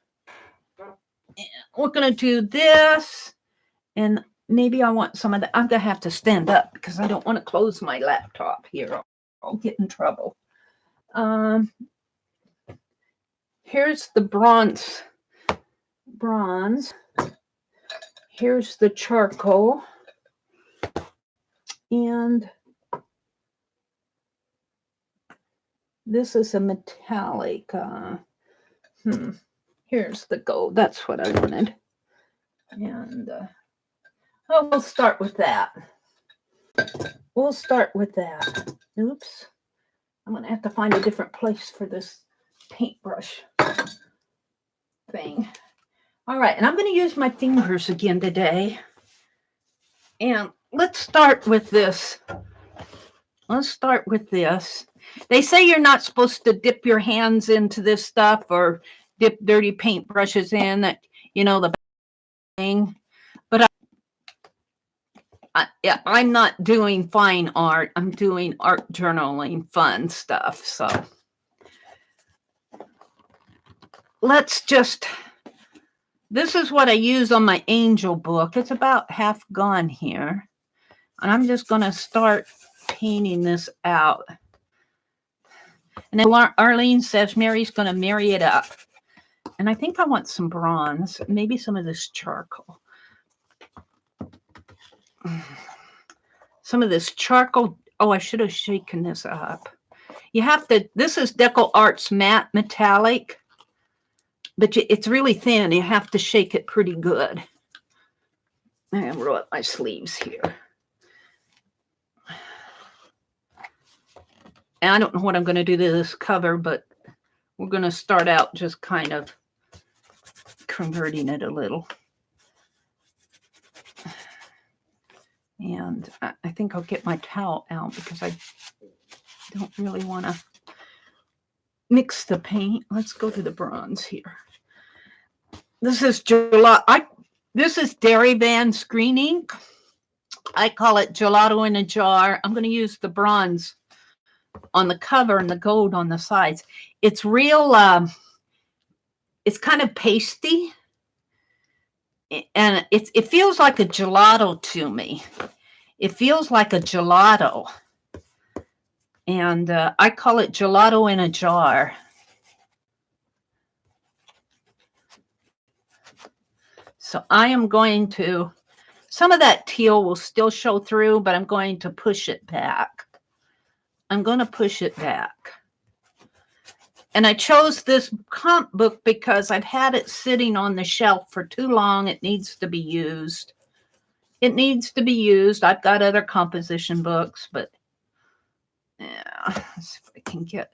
And we're going to do this. And maybe I want some of that. I'm going to have to stand up because I don't want to close my laptop here. I'll get in trouble. Here's the bronze. Here's the charcoal. And this is a metallic. Here's the gold. That's what I wanted. And we'll start with that. We'll start with that. Oops. I'm going to have to find a different place for this paintbrush thing. All right, and I'm going to use my fingers again today. And let's start with this. Let's start with this. They say you're not supposed to dip your hands into this stuff or dip dirty paintbrushes in, that, you know, the thing. But I'm not doing fine art. I'm doing art journaling, fun stuff. So let's just, this is what I use on my angel book. It's about half gone here. And I'm just going to start painting this out. And then Arlene says Mary's going to marry it up. And I think I want some bronze, maybe some of this charcoal. Some of this charcoal. Oh, I should have shaken this up. You have to, this is Deco Arts Matte Metallic, but it's really thin. You have to shake it pretty good. I'm going to roll up my sleeves here. And I don't know what I'm going to do to this cover, but we're going to start out just kind of converting it a little. And I think I'll get my towel out because I don't really want to mix the paint. Let's go to the bronze here. This is gelato. This is Dairy Van Screen Ink. I call it gelato in a jar. I'm going to use the bronze on the cover and the gold on the sides. It's real, it's kind of pasty. And it feels like a gelato to me. It feels like a gelato. And I call it gelato in a jar. So I am going to, some of that teal will still show through, but I'm going to push it back. I'm going to push it back. And I chose this comp book because I've had it sitting on the shelf for too long. It needs to be used. It needs to be used. I've got other composition books, but yeah, let's see if I can get.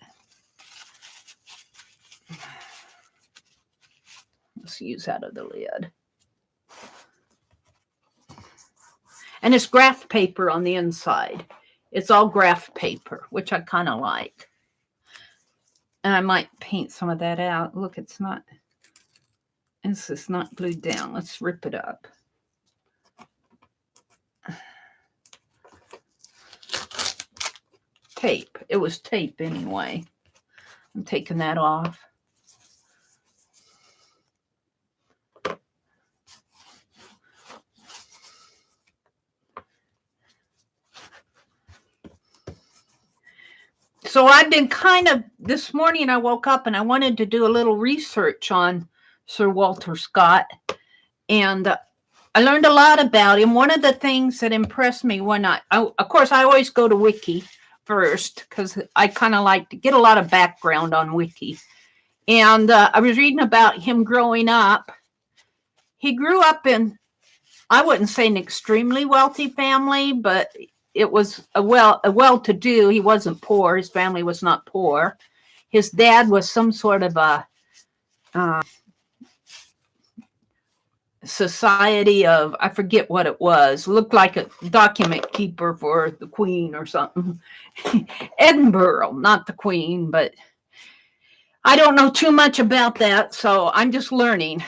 Let's use out of the lid. And it's graph paper on the inside. It's all graph paper, which I kind of like. And I might paint some of that out. Look, it's not, this is not glued down. Let's rip it up. Tape. It was tape anyway. I'm taking that off. So I've been this morning I woke up and I wanted to do a little research on Sir Walter Scott. And I learned a lot about him. One of the things that impressed me when of course, I always go to Wiki first because I kind of like to get a lot of background on Wiki. And I was reading about him growing up. He grew up in, I wouldn't say an extremely wealthy family, but it was a well-to-do. He wasn't poor. His family was not poor. His dad was some sort of a society of, I forget what it was, looked like a document keeper for the Queen or something. Edinburgh, not the Queen, but I don't know too much about that, so I'm just learning.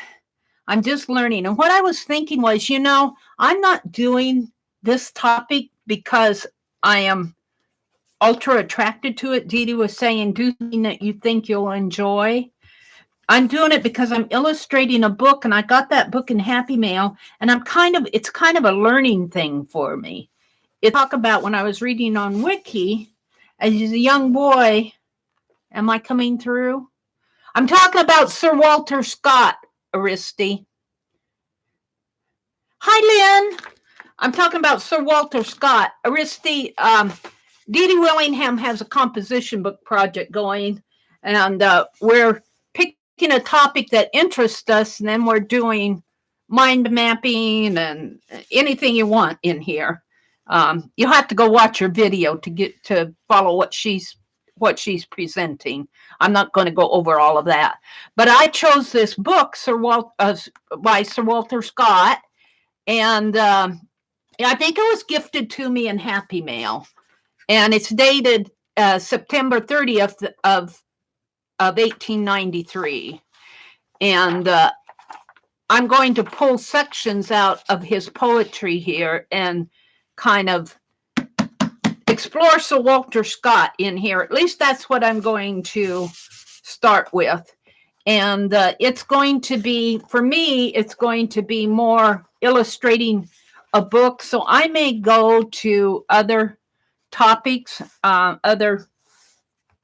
And what I was thinking was, I'm not doing this topic because I am ultra attracted to it. Dede was saying, do something that you think you'll enjoy. I'm doing it because I'm illustrating a book, and I got that book in Happy Mail, and it's kind of a learning thing for me. It talk about when I was reading on Wiki as a young boy. Am I coming through? I'm talking about Sir Walter Scott, Aristi. Hi, Lynn. I'm talking about Sir Walter Scott. Aristi, Dede Willingham has a composition book project going, and we're picking a topic that interests us, and then we're doing mind mapping and anything you want in here. You'll have to go watch her video to follow what she's presenting. I'm not going to go over all of that, but I chose this book, by Sir Walter Scott, and I think it was gifted to me in Happy Mail, and it's dated September 30th of 1893. And I'm going to pull sections out of his poetry here and kind of explore Sir Walter Scott in here. At least that's what I'm going to start with. And it's going to be, for me, it's going to be more illustrating a book. So I may go to other topics, other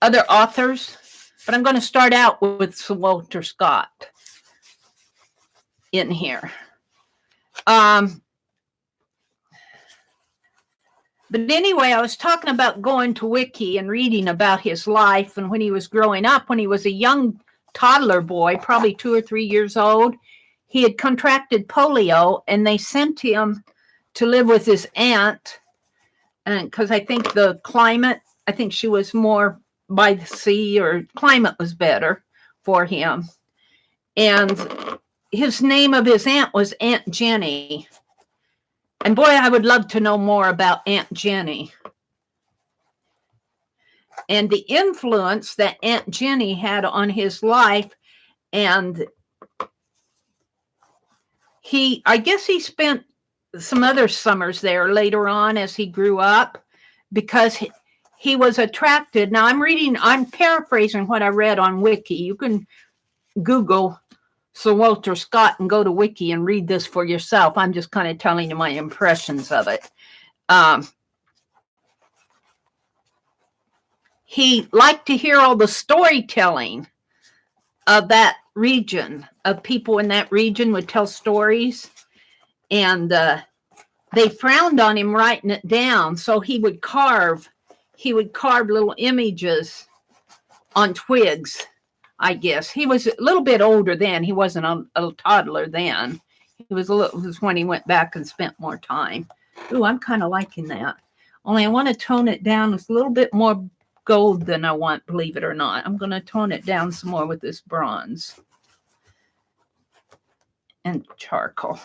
authors, but I'm going to start out with Sir Walter Scott in here. But anyway, I was talking about going to Wiki and reading about his life and when he was growing up, when he was a young toddler boy, probably 2 or 3 years old, he had contracted polio, and they sent him to live with his aunt, and because I think the climate, I think she was more by the sea, or climate was better for him. And his name of his aunt was Aunt Jenny. And boy, I would love to know more about Aunt Jenny and the influence that Aunt Jenny had on his life. And I guess he spent some other summers there later on as he grew up, because he was attracted. Now I'm paraphrasing what I read on Wiki. You can Google Sir Walter Scott and go to Wiki and read this for yourself. I'm just kind of telling you my impressions of it. He liked to hear all the storytelling of that region, of people in that region would tell stories, and they frowned on him writing it down. So he would carve little images on twigs. I guess he was a little bit older then. He wasn't a toddler then. He was when he went back and spent more time. Ooh, I'm kind of liking that. Only I want to tone it down with a little bit more gold than I want, believe it or not. I'm going to tone it down some more with this bronze and charcoal.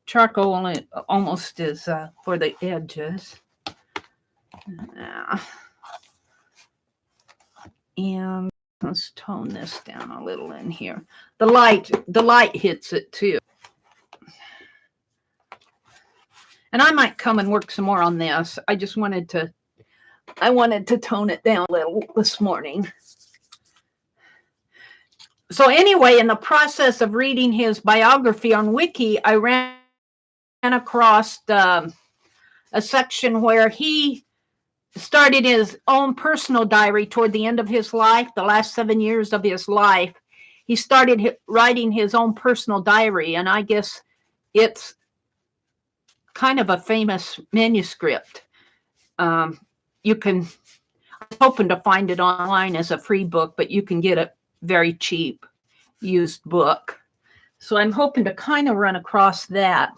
Charcoal only almost is for the edges. And let's tone this down a little in here. The light hits it too. And I might come and work some more on this. I wanted to tone it down a little this morning. So anyway, in the process of reading his biography on Wiki, I ran across a section where he started his own personal diary toward the end of his life, the last 7 years of his life. He started writing his own personal diary, and I guess it's kind of a famous manuscript. You can, I'm hoping to find it online as a free book, but you can get a very cheap used book. So I'm hoping to kind of run across that.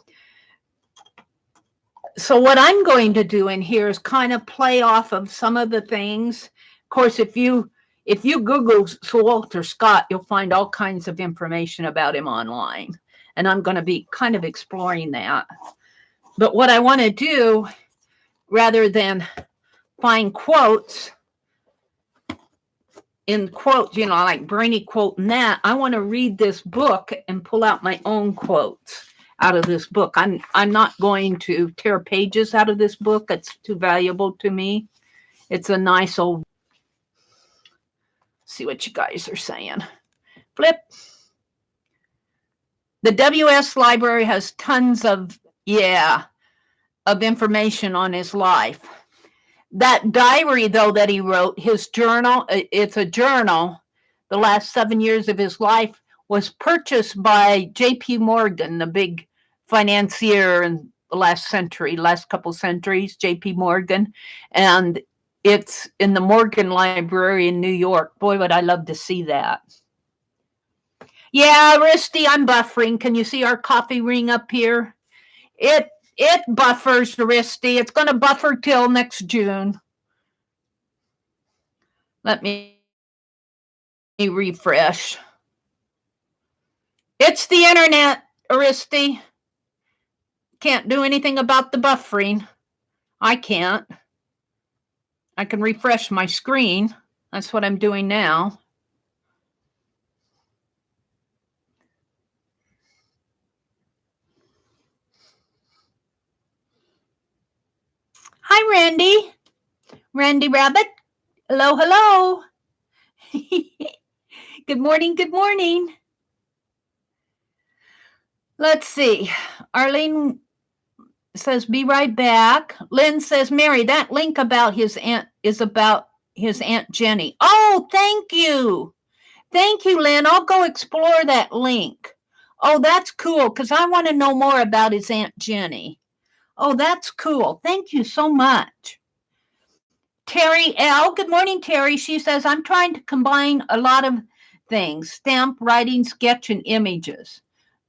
So what I'm going to do in here is kind of play off of some of the things. Of course, if you Google Sir Walter Scott, you'll find all kinds of information about him online. And I'm going to be kind of exploring that. But what I want to do, rather than find quotes in quotes, you know, like brainy quote and that, I want to read this book and pull out my own quotes out of this book. I'm not going to tear pages out of this book. It's too valuable to me. It's a nice old, see what you guys are saying. Flip. The WS library has tons of, of information on his life. That diary, though, that he wrote, his journal, it's a journal, the last 7 years of his life, was purchased by J.P. Morgan, the big financier in the last couple centuries, J.P. Morgan. And it's in the Morgan Library in New York. Boy, would I love to see that. Yeah, Risty, I'm buffering. Can you see our coffee ring up here? It buffers, Risty. It's going to buffer till next June. Let me refresh. It's the internet, Risty. Can't do anything about the buffering. I can't. I can refresh my screen. That's what I'm doing now. Hi, Randy. Randy Rabbit. Hello, hello. Good morning, good morning. Let's see. Arlene says, be right back. Lynn says, Mary, that link about his aunt is about his Aunt Jenny. Oh, thank you. Thank you, Lynn. I'll go explore that link. Oh, that's cool, because I want to know more about his Aunt Jenny. Oh, that's cool. Thank you so much. Terry L. Good morning, Terry. She says, I'm trying to combine a lot of things, stamp, writing, sketch, and images.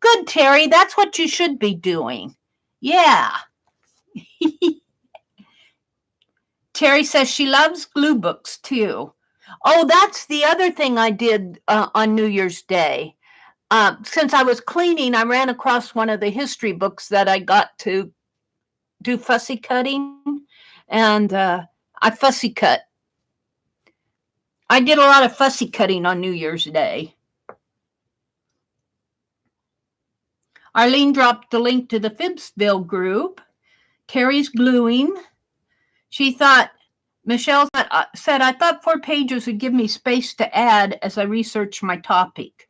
Good, Terry. That's what you should be doing. Yeah. Terry says she loves glue books, too. Oh, that's the other thing I did on New Year's Day. Since I was cleaning, I ran across one of the history books that I got to do fussy cutting, and I fussy cut. I did a lot of fussy cutting on New Year's Day. Arlene dropped the link to the Fibsville group. Terry's gluing. She thought, Michelle said, I thought 4 pages would give me space to add as I research my topic.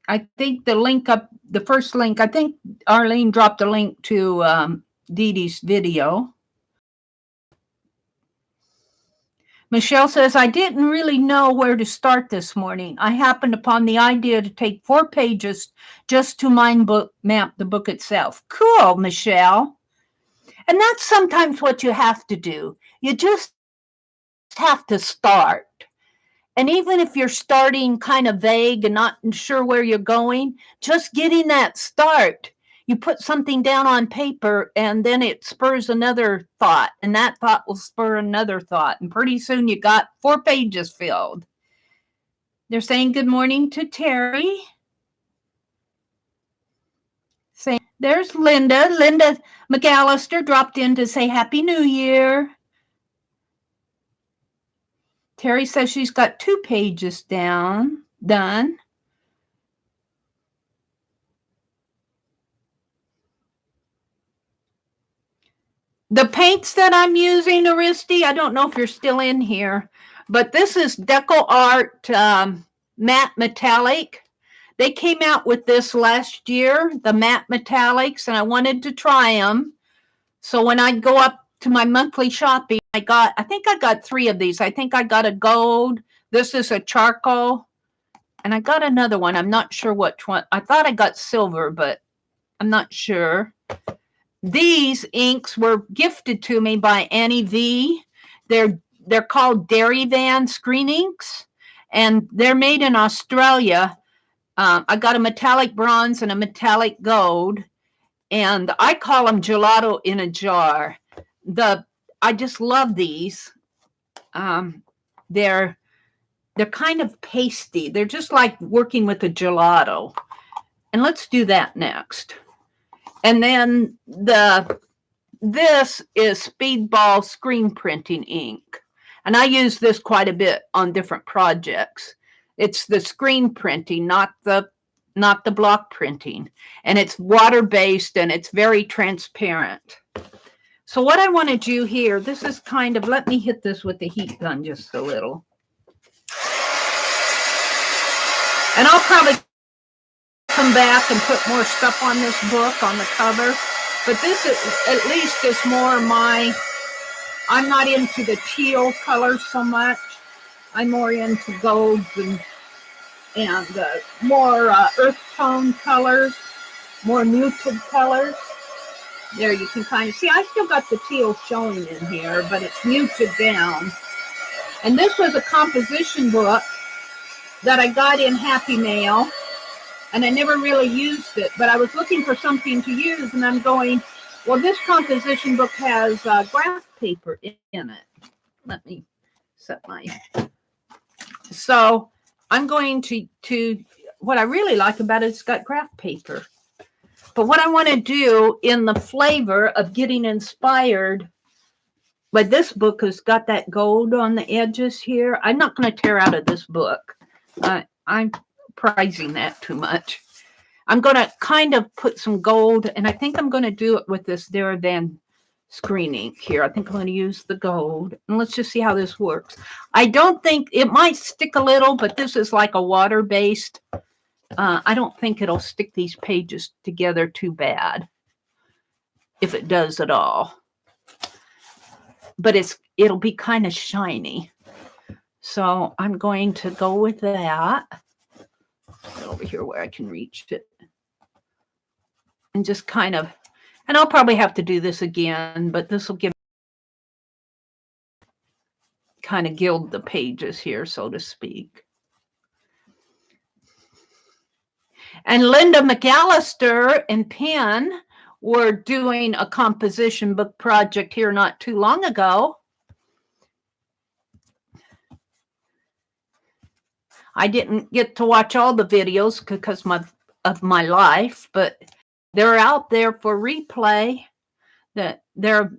I think the link up, the first link, I think Arlene dropped a link to Dede's video. Michelle says, I didn't really know where to start this morning. I happened upon the idea to take 4 pages just to mind map the book itself. Cool, Michelle. And that's sometimes what you have to do. You just have to start. And even if you're starting kind of vague and not sure where you're going, just getting that start. You put something down on paper and then it spurs another thought, and that thought will spur another thought. And pretty soon you got 4 pages filled. They're saying good morning to Terry. There's Linda. Linda McAllister dropped in to say Happy New Year. Terry says she's got 2 pages done. The paints that I'm using, Aristi, I don't know if you're still in here, but this is Deco Art Matte Metallic. They came out with this last year, the matte metallics, and I wanted to try them. So when I go up to my monthly shopping, I think I got 3 of these. I think I got a gold. This is a charcoal. And I got another one. I'm not sure which one. I thought I got silver, but I'm not sure. These inks were gifted to me by Annie V. They're called Dairy Van Screen Inks, and they're made in Australia. I got a metallic bronze and a metallic gold, and I call them gelato in a jar. I just love these. They're kind of pasty. They're just like working with a gelato. And let's do that next. And then this is Speedball screen printing ink. And I use this quite a bit on different projects. It's the screen printing, not the block printing. And it's water-based and it's very transparent. So what I want to do here, this is kind of, let me hit this with the heat gun just a little. And I'll probably come back and put more stuff on this book, on the cover. But this is, at least is more my, I'm not into the teal colors so much. I'm more into golds and more earth tone colors, more muted colors. There you can kind of see, I still got the teal showing in here, but it's muted down. And this was a composition book that I got in Happy Mail, and I never really used it, but I was looking for something to use, and I'm going, well, this composition book has graph paper in it. Let me set my... So I'm going to what I really like about it, it's got graph paper. But what I want to do in the flavor of getting inspired, but this book has got that gold on the edges here. I'm not going to tear out of this book. I'm prizing that too much. I'm going to kind of put some gold, and I think I'm going to do it with this Dede Van screen ink here. I think I'm going to use the gold, and let's just see how this works. I don't think, it might stick a little, but this is like a water-based. I don't think it'll stick these pages together too bad, if it does at all. But it'll be kind of shiny. So I'm going to go with that. Over here where I can reach it. And just kind of, and I'll probably have to do this again, but this will give kind of gild the pages here, so to speak. And Linda McAllister and Penn were doing a composition book project here not too long ago. I didn't get to watch all the videos because of my life, but they're out there for replay. That they're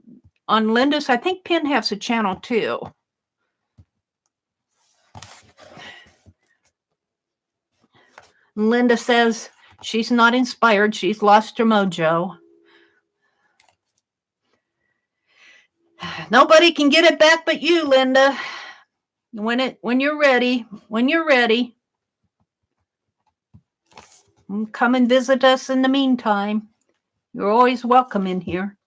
on Linda's. I think Penn has a channel too. Linda says she's not inspired. She's lost her mojo. Nobody can get it back but you, Linda. When you're ready. Come and visit us in the meantime. You're always welcome in here.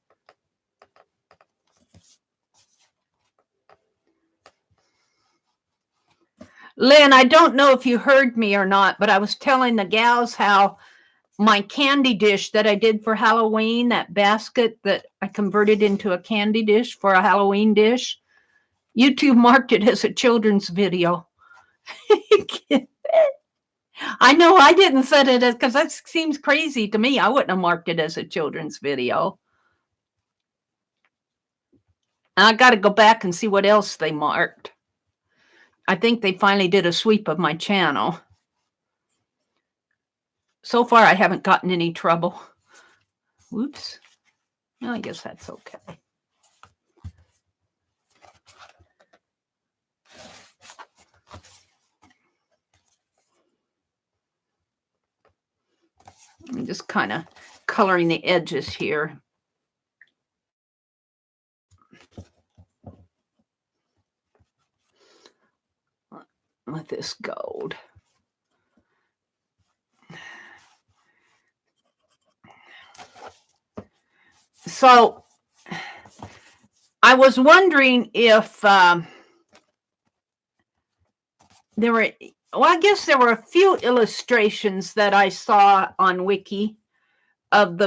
Lynn, I don't know if you heard me or not, but I was telling the gals how my candy dish that I did for Halloween, that basket that I converted into a candy dish for a Halloween dish, YouTube marked it as a children's video. I know I didn't set it as, because that seems crazy to me. I wouldn't have marked it as a children's video. I got to go back and see what else they marked. I think they finally did a sweep of my channel. So far, I haven't gotten any trouble. Whoops. No, I guess that's okay. I'm just kind of coloring the edges here. With this gold. So I was wondering if there were, well, I guess there were a few illustrations that I saw on Wiki of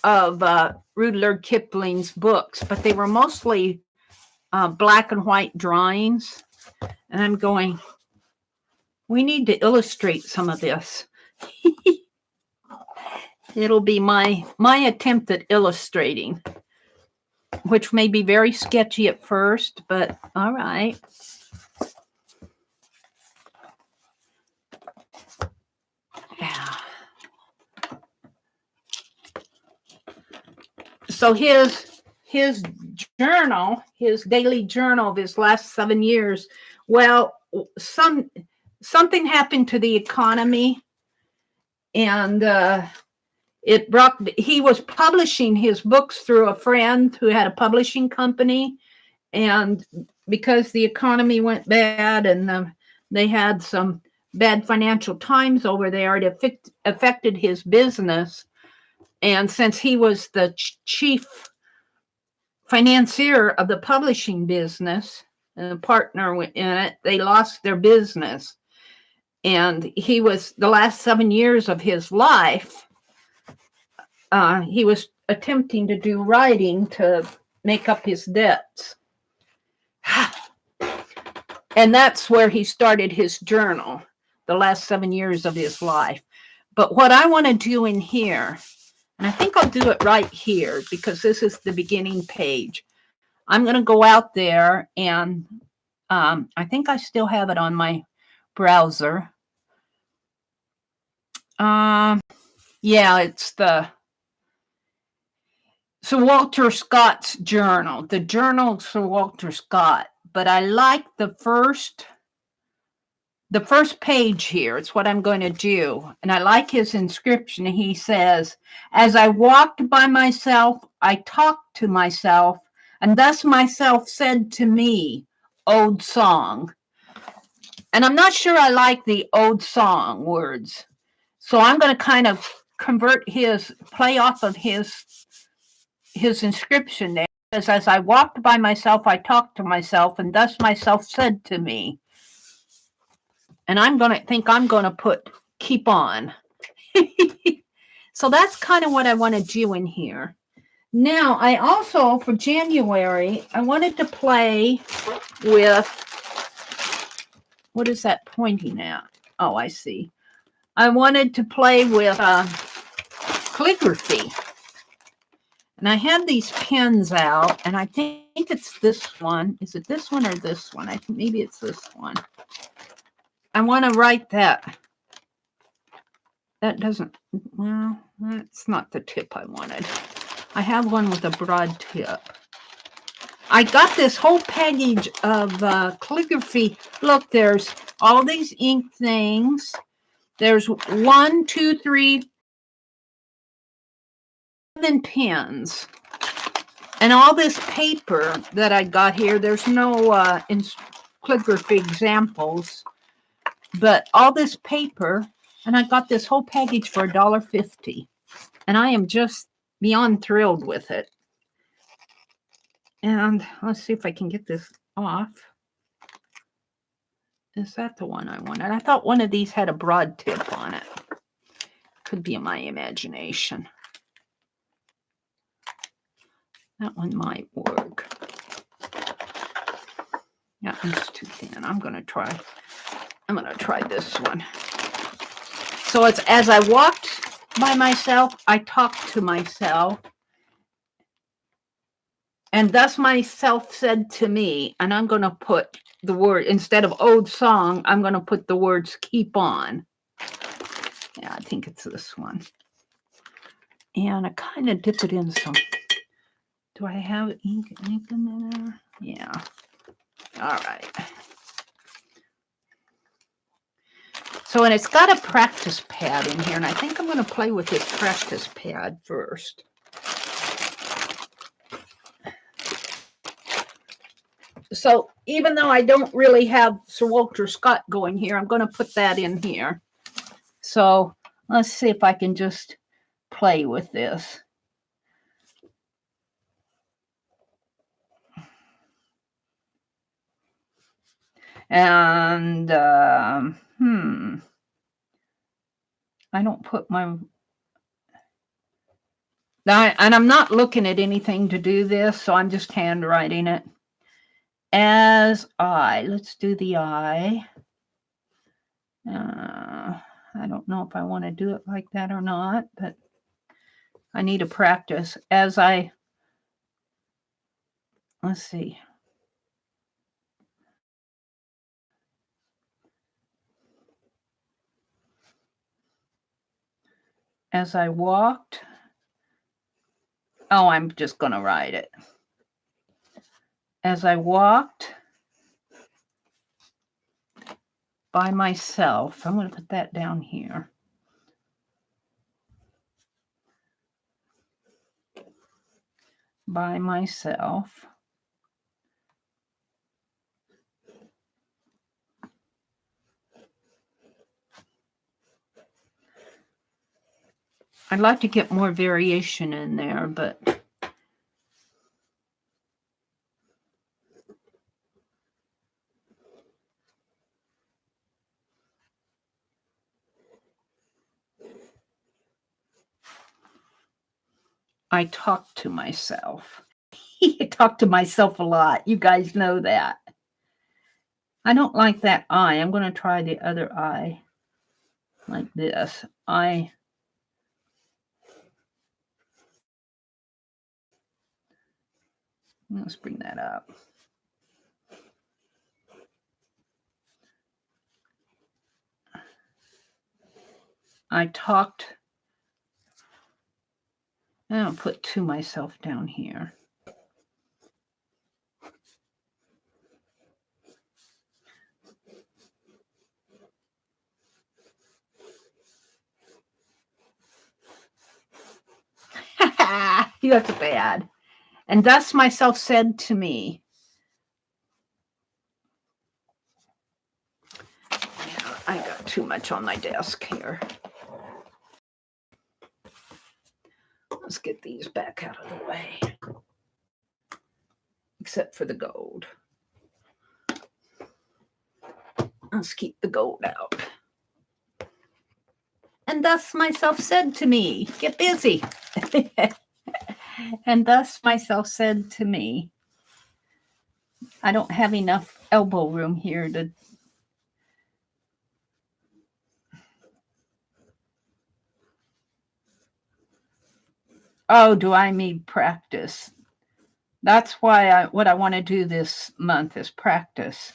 Rudyard Kipling's books, but they were mostly black and white drawings. And I'm going, we need to illustrate some of this. It'll be my attempt at illustrating, which may be very sketchy at first, but all right. Yeah. So his journal, his daily journal of his last 7 years, well, something happened to the economy, and he was publishing his books through a friend who had a publishing company, and because the economy went bad and they had some bad financial times over there, it affected his business. And since he was the chief financier of the publishing business and a partner in it, they lost their business. And he was, the last 7 years of his life, he was attempting to do writing to make up his debts. And that's where he started his journal, the last 7 years of his life. But what I want to do in here, and I think I'll do it right here because this is the beginning page. I'm going to go out there and I think I still have it on my browser. Yeah, it's the Sir Walter Scott's journal, the journal of Sir Walter Scott. But I like the first page here. It's what I'm going to do. And I like his inscription. He says, "As I walked by myself, I talked to myself, and thus myself said to me, ode song." And I'm not sure I like the ode song words. So I'm going to kind of play off of his inscription there. It says, "As I walked by myself, I talked to myself, and thus myself said to me." And I'm going to put keep on. So that's kind of what I want to do in here. Now, I also, for January, I wanted to play with, what is that pointing at? Oh, I see. I wanted to play with calligraphy. And I had these pens out, and I think it's this one. Is it this one or this one? I think maybe it's this one. I want to write that. That doesn't, well, that's not the tip I wanted. I have one with a broad tip. I got this whole package of calligraphy. Look, there's all these ink things. There's 1, 2, 3, 7 pens. And all this paper that I got here, there's no calligraphy examples, but all this paper, and I got this whole package for $1.50. And I am just beyond thrilled with it. And let's see if I can get this off. Is that the one I wanted? I thought one of these had a broad tip on it. Could be in my imagination. That one might work. That one's too thin. I'm going to try this one. So it's, "As I walked by myself, I talked to myself, and thus myself said to me," and I'm going to put the word, instead of ode song, I'm going to put the words keep on. Yeah, I think it's this one. And I kind of dip it in some. Do I have ink in there? Yeah. All right. So, and it's got a practice pad in here, and I think I'm going to play with this practice pad first. So even though I don't really have Sir Walter Scott going here, I'm going to put that in here. So let's see if I can just play with this. And, I don't put my... And I'm not looking at anything to do this, so I'm just handwriting it. As I, let's do the I. I don't know if I want to do it like that or not, but I need to practice. As I, let's see. As I walked, oh, I'm just going to write it. As I walked by myself, I'm going to put that down here. By myself. I'd like to get more variation in there, but I talk to myself. I talk to myself a lot. You guys know that. I don't like that I. I'm going to try the other I like this. Let's bring that up. I talked. I'll put to myself down here. That's bad. And thus myself said to me. Yeah, I got too much on my desk here. Let's get these back out of the way. Except for the gold. Let's keep the gold out. And thus myself said to me, get busy. And thus myself said to me, I don't have enough elbow room here to... Oh, do I need practice? That's why what I want to do this month is practice.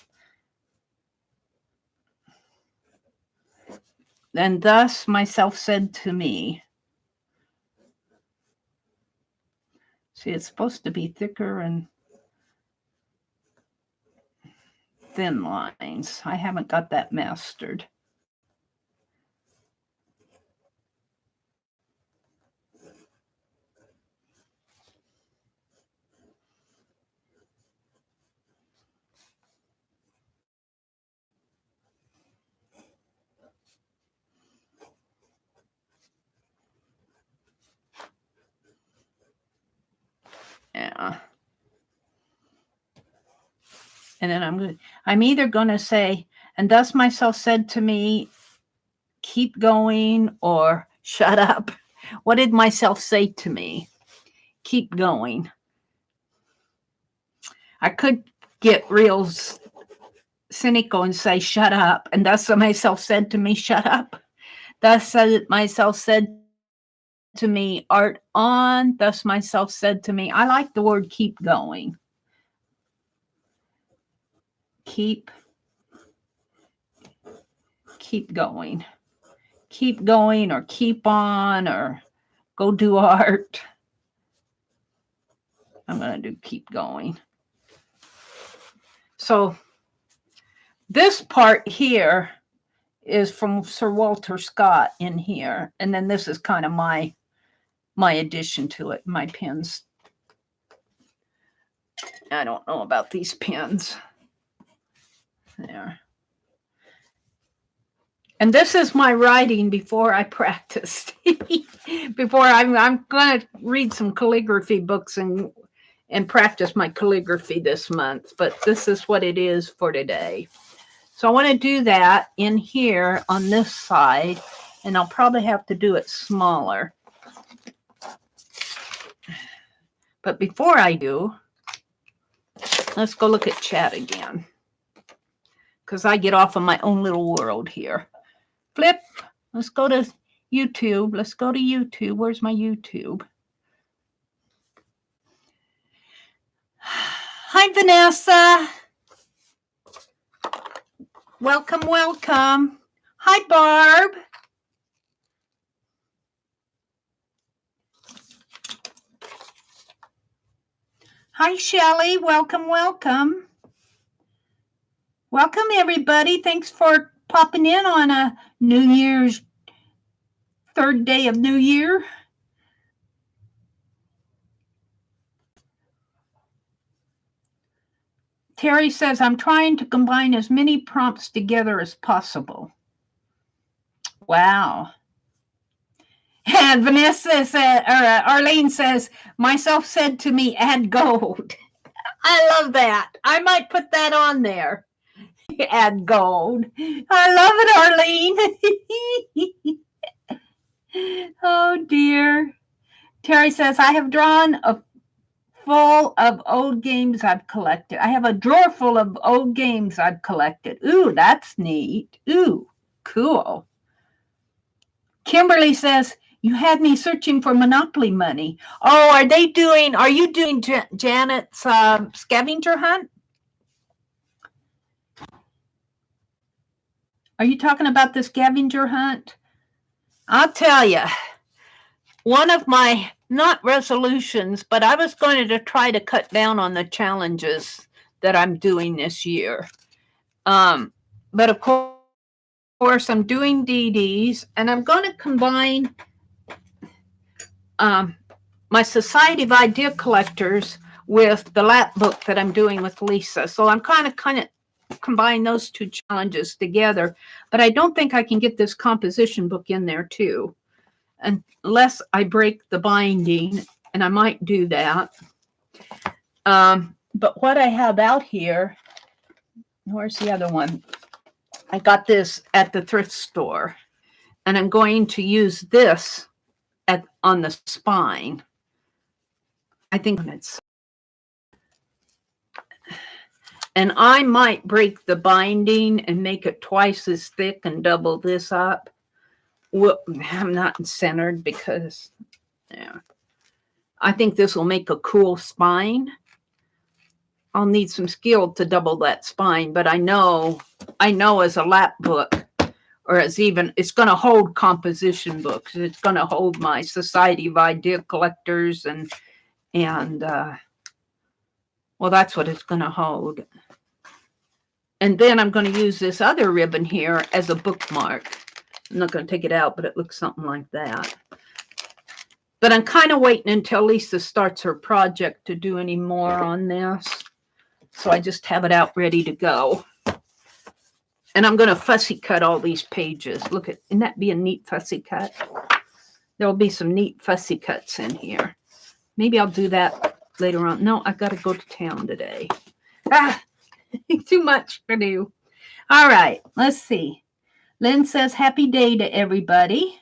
And thus myself said to me. See, it's supposed to be thicker and thin lines. I haven't got that mastered. Yeah. And then I'm either going to say, and thus myself said to me, keep going, or shut up. What did myself say to me? Keep going. I could get real cynical and say, shut up. And thus myself said to me, shut up. Thus myself said to me, art on. Thus myself said to me, I like the word keep going. Keep going. Keep going, or keep on, or go do art. I'm going to do keep going. So this part here is from Sir Walter Scott in here. And then this is kind of my addition to it, my pens. I don't know about these pens. There. And this is my writing before I practiced. Before I'm going to read some calligraphy books and practice my calligraphy this month. But this is what it is for today. So I want to do that in here on this side, and I'll probably have to do it smaller. But before I do, let's go look at chat again, because I get off of my own little world here. Flip. Let's go to YouTube. Let's go to YouTube. Where's my YouTube? Hi, Vanessa. Welcome, welcome. Hi, Barb. Hi, Shelley. Welcome, welcome. Welcome, everybody. Thanks for popping in on a New Year's third day of New Year. Terry says, I'm trying to combine as many prompts together as possible. Wow. And Vanessa said, or Arlene says, myself said to me, add gold. I love that. I might put that on there. Add gold. I love it, Arlene. Oh, dear. Terry says, I have drawn a full of old games I've collected. I have a drawer full of old games I've collected. Ooh, that's neat. Ooh, cool. Kimberly says, you had me searching for Monopoly money. Oh, are you doing Janet's scavenger hunt? Are you talking about the scavenger hunt? I'll tell you, one of my, not resolutions, but I was going to try to cut down on the challenges that I'm doing this year. But of course, I'm doing DDs, and I'm going to combine my Society of Idea Collectors with the lap book that I'm doing with Lisa. So I'm kind of combine those two challenges together, but I don't think I can get this composition book in there too, unless I break the binding, and I might do that. But what I have out here, where's the other one? I got this at the thrift store, and I'm going to use this on the spine. I think it's, and I might break the binding and make it twice as thick and double this up. Well, I'm not centered because, yeah, I think this will make a cool spine. I'll need some skill to double that spine, but I know as a lap book, or as even, it's going to hold composition books. It's going to hold my Society of Idea Collectors and well, that's what it's going to hold. And then I'm going to use this other ribbon here as a bookmark. I'm not going to take it out, but it looks something like that. But I'm kind of waiting until Lisa starts her project to do any more on this. So I just have it out ready to go. And I'm going to fussy cut all these pages. Look, isn't that be a neat fussy cut? There'll be some neat fussy cuts in here. Maybe I'll do that later on. No, I've got to go to town today. Too much to do. All right, let's see. Lynn says, happy day to everybody.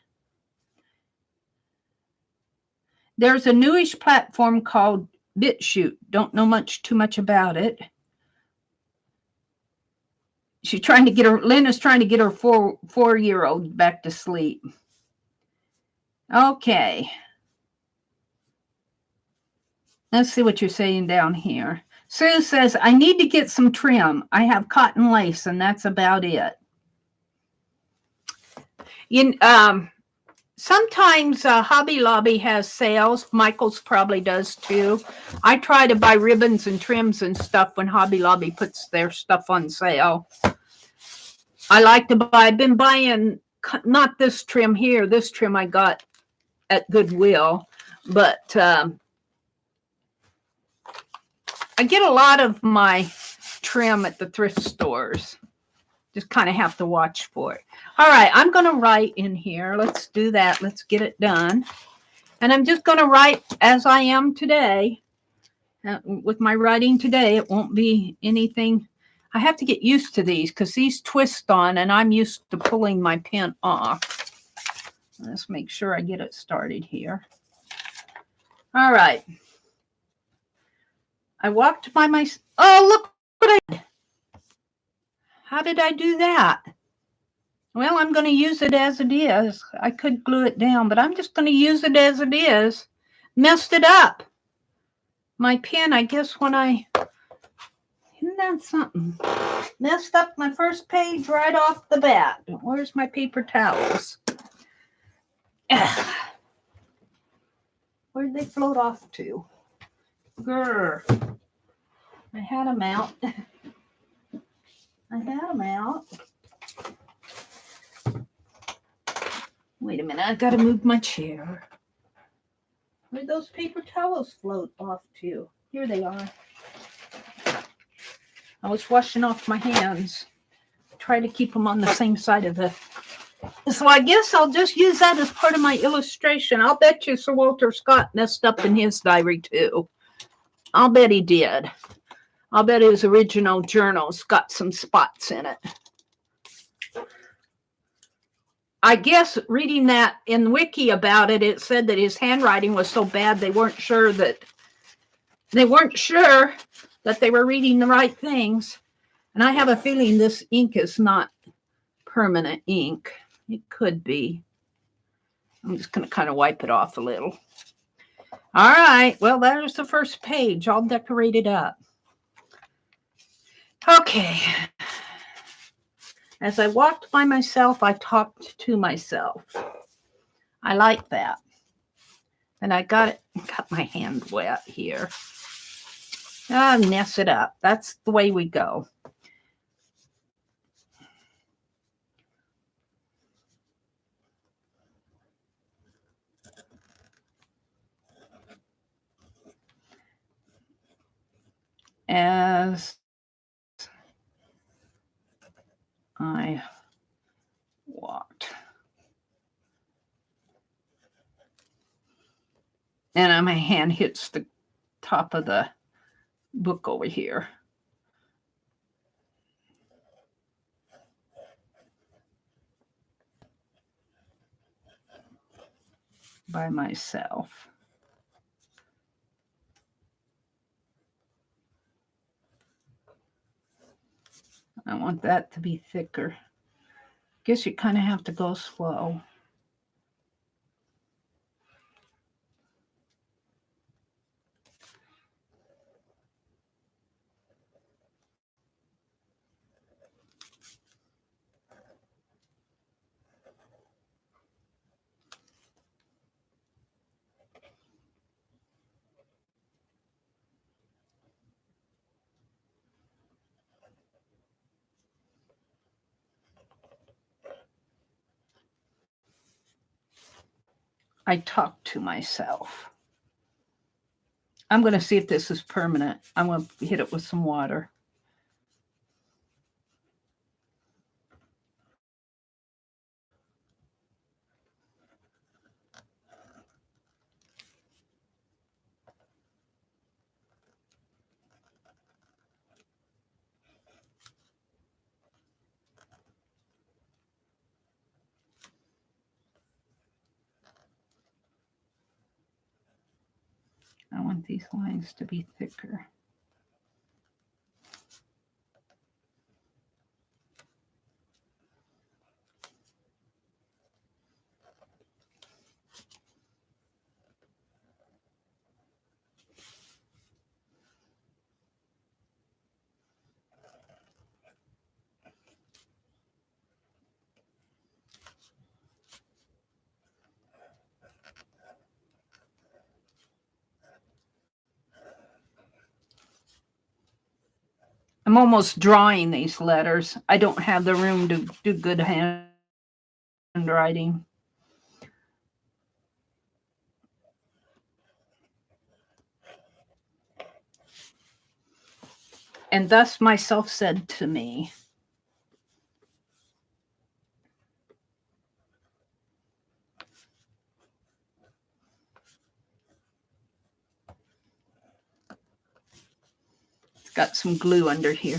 There's a newish platform called BitChute. Don't know too much about it. Lynn is trying to get her four-year-old back to sleep. Okay. Let's see what you're saying down here. Sue says, I need to get some trim. I have cotton lace, and that's about it. Sometimes Hobby Lobby has sales. Michael's probably does too. I try to buy ribbons and trims and stuff when Hobby Lobby puts their stuff on sale. I like to buy, I've been buying, not this trim here. This trim I got at Goodwill, but I get a lot of my trim at the thrift stores. Just kind of have to watch for it. All right, I'm going to write in here. Let's do that. Let's get it done. And I'm just going to write as I am today. With my writing today, it won't be anything. I have to get used to these because these twist on and I'm used to pulling my pen off. Let's make sure I get it started here. All right. I walked by my... Oh, look what I did. How did I do that? Well, I'm going to use it as it is. I could glue it down, but I'm just going to use it as it is. Messed it up. My pen, I guess when I... Isn't that something? Messed up my first page right off the bat. Where's my paper towels? Where'd they float off to? Grr. I had them out. I had them out. Wait a minute, I gotta move my chair. Where'd those paper towels float off to? Here they are. I was washing off my hands. Try to keep them on the same side of the... So I guess I'll just use that as part of my illustration. I'll bet you Sir Walter Scott messed up in his diary too. I'll bet he did. I'll bet his original journal's got some spots in it. I guess reading that in Wiki about it, it said that his handwriting was so bad they weren't sure that they were reading the right things. And I have a feeling this ink is not permanent ink. It could be. I'm just going to kind of wipe it off a little. All right. Well, there's the first page. I'll decorate it up. Okay. As I walked by myself, I talked to myself. I like that. And I got my hand wet here. I'll mess it up. That's the way we go. As I walked. And my hand hits the top of the book over here. By myself. I want that to be thicker. Guess you kind of have to go slow. I talk to myself. I'm going to see if this is permanent. I'm going to hit it with some water. I want these lines to be thicker. I'm almost drawing these letters. I don't have the room to do good handwriting. And thus myself said to me, it's got some glue under here.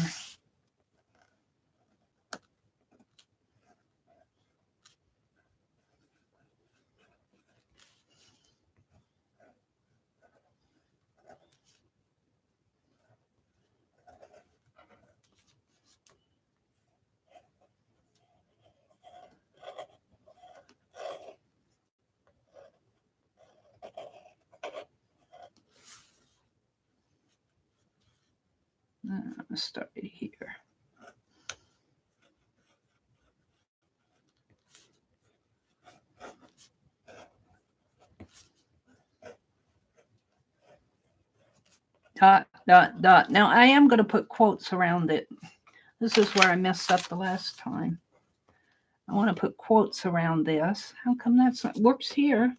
Start it here. Dot, dot, dot. Now I am going to put quotes around it. This is where I messed up the last time. I want to put quotes around this. How come that's not works here?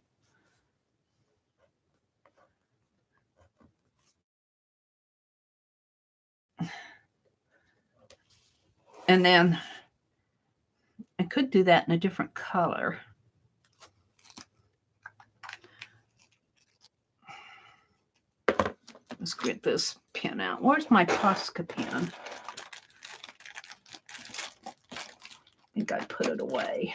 And then I could do that in a different color. Let's get this pen out. Where's my Posca pen? I think I put it away.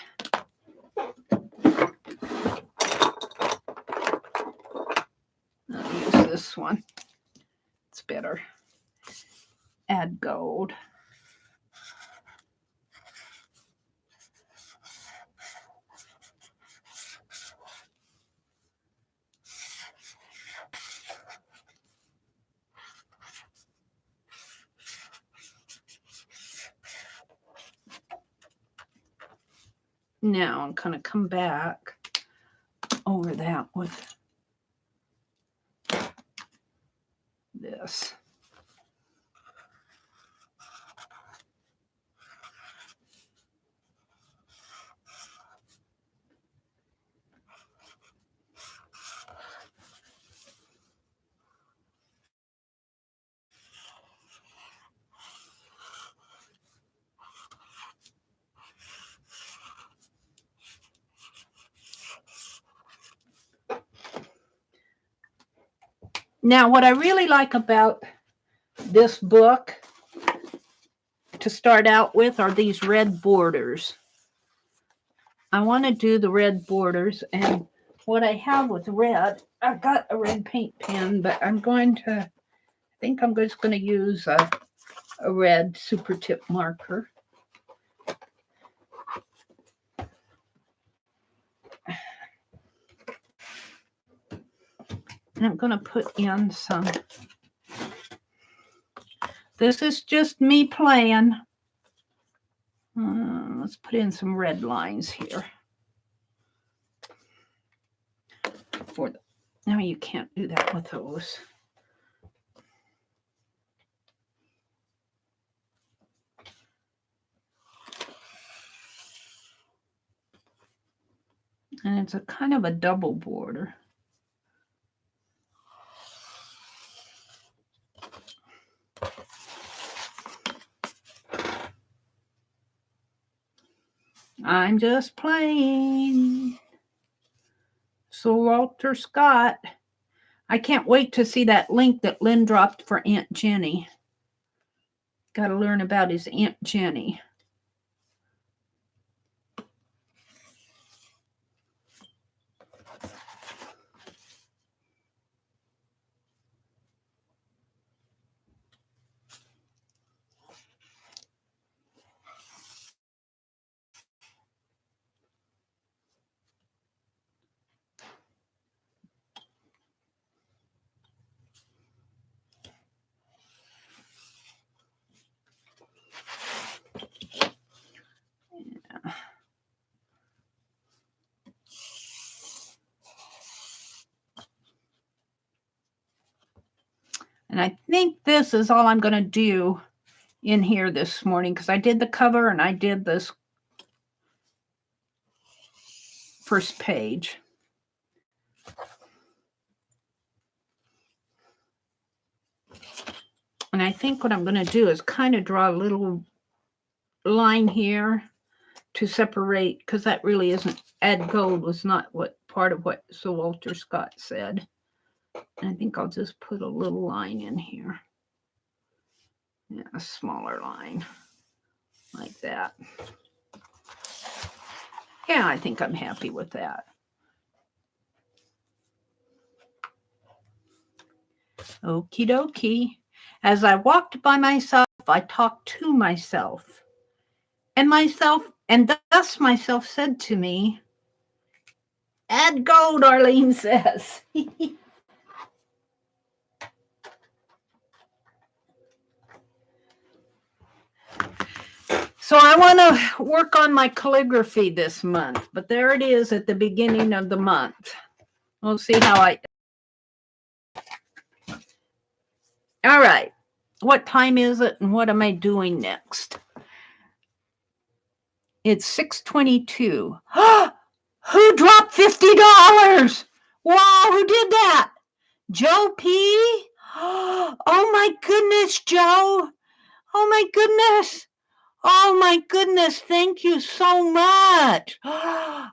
I'll use this one. It's better. Add gold. Now I'm going to come back over that with this. Now, what I really like about this book to start out with are these red borders. I want to do the red borders, and what I have with red, I've got a red paint pen, but I think I'm just going to use a red super tip marker. And I'm going to put in some. This is just me playing. Let's put in some red lines here. Now you can't do that with those. And it's a kind of a double border. I'm just playing. So Walter Scott. I can't wait to see that link that Lynn dropped for Aunt Jenny. Got to learn about his Aunt Jenny. And I think this is all I'm going to do in here this morning, because I did the cover and I did this first page. And I think what I'm going to do is kind of draw a little line here to separate, because that really isn't, add gold was not what part of what Sir Walter Scott said. And I think I'll just put a little line in here. Yeah, a smaller line like that. Yeah, I think I'm happy with that. Okie dokie. As I walked by myself, I talked to myself. And thus myself said to me, add gold, Arlene says. So I want to work on my calligraphy this month, but there it is at the beginning of the month. We'll see how all right. What time is it and what am I doing next? It's 6:22. Who dropped $50? Wow, who did that? Joe P? Oh my goodness, Joe. Oh my goodness. Oh my goodness. Thank you so much. Oh,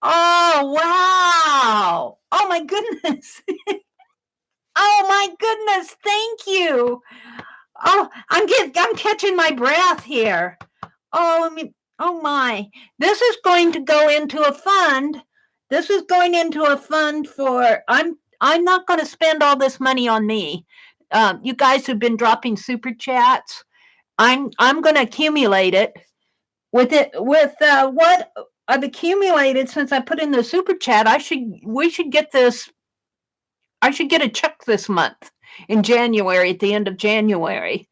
wow. Oh my goodness. Oh my goodness. Thank you. Oh, I'm catching my breath here. Oh my. This is going to go into a fund. This is going into a fund for I'm not going to spend all this money on me. You guys have been dropping super chats. I'm going to accumulate it with what I've accumulated since I put in the super chat. We should get this. I should get a check this month in January, at the end of January.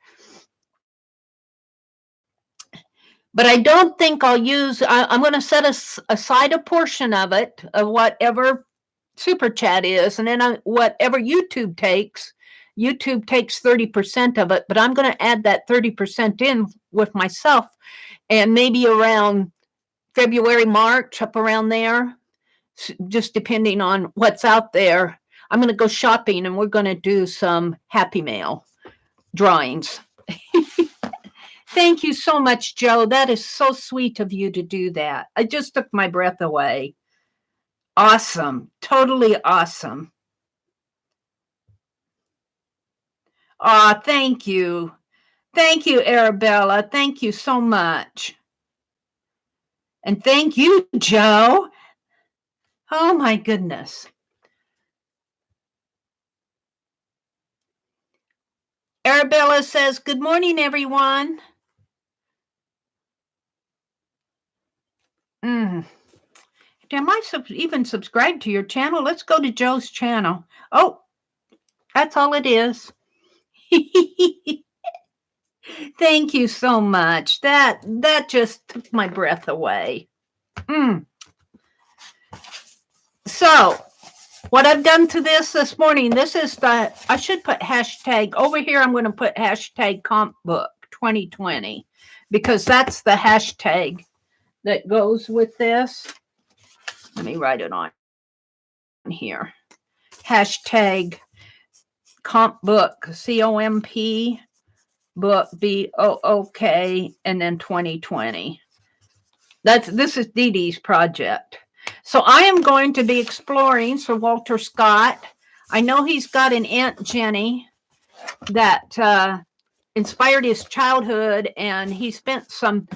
But I don't think I'll use. I'm going to set aside a portion of it, of whatever super chat is, and then whatever YouTube takes 30% of it, but I'm going to add that 30% in with myself, and maybe around February, March, up around there, just depending on what's out there. I'm going to go shopping, and we're going to do some Happy Mail drawings. Thank you so much, Joe. That is so sweet of you to do that. I just took my breath away. Awesome. Totally awesome. Thank you. Thank you, Arabella. Thank you so much. And thank you, Joe. Oh, my goodness. Arabella says, good morning, everyone. Am I even subscribed to your channel? Let's go to Joe's channel. Oh, that's all it is. Thank you so much. That just took my breath away. So, what I've done to this morning, this is I should put hashtag, over here I'm going to put hashtag comp book 2020, because that's the hashtag that goes with this. Let me write it on here. Hashtag comp book, COMP book, BOOK, and then 2020. This is Dee Dee's project. So I am going to be exploring Sir Walter Scott. I know he's got an Aunt Jenny that inspired his childhood, and he spent some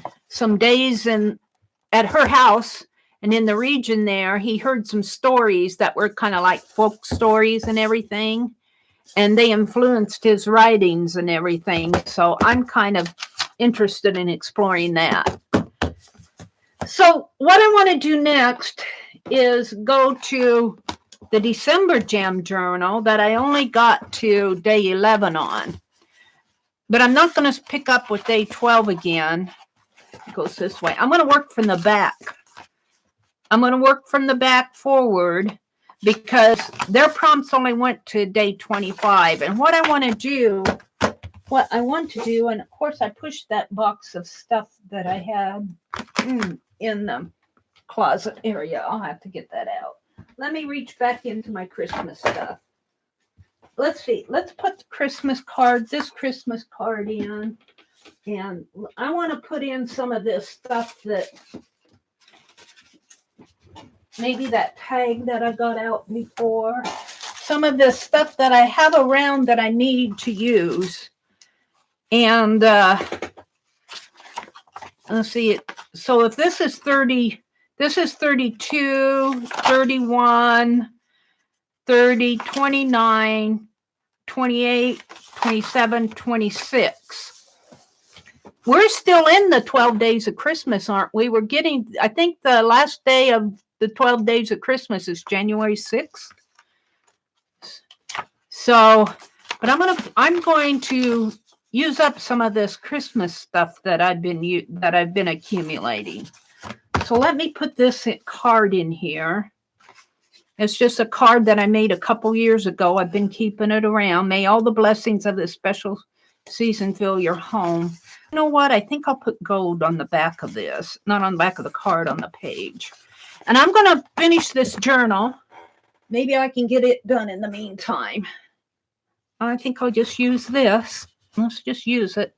days at her house, and in the region there, he heard some stories that were kind of like folk stories and everything, and they influenced his writings and everything. So I'm kind of interested in exploring that. So what I want to do next is go to the December Jam Journal that I only got to day 11 on. But I'm not going to pick up with day 12 again. It goes this way. I'm going to work from the back. I'm going to work from the back forward, because their prompts only went to day 25. And what I want to do, and of course I pushed that box of stuff that I had in the closet area. I'll have to get that out. Let me reach back into my Christmas stuff. Let's see. Let's put this Christmas card in. And I want to put in some of this stuff that maybe that tag that I got out before. Some of this stuff that I have around that I need to use. And let's see. So if this is 30, this is 32, 31, 30, 29, 28, 27, 26. We're still in the 12 days of Christmas, aren't we? We're getting, I think the last day of the 12 days of Christmas is January 6th. So, but I'm going to use up some of this Christmas stuff that I've been accumulating. So let me put this card in here. It's just a card that I made a couple years ago. I've been keeping it around. May all the blessings of this special season fill your home. You know what? I think I'll put gold on the back of this, not on the back of the card, on the page. And I'm going to finish this journal. Maybe I can get it done in the meantime. I think I'll just use this. Let's just use it.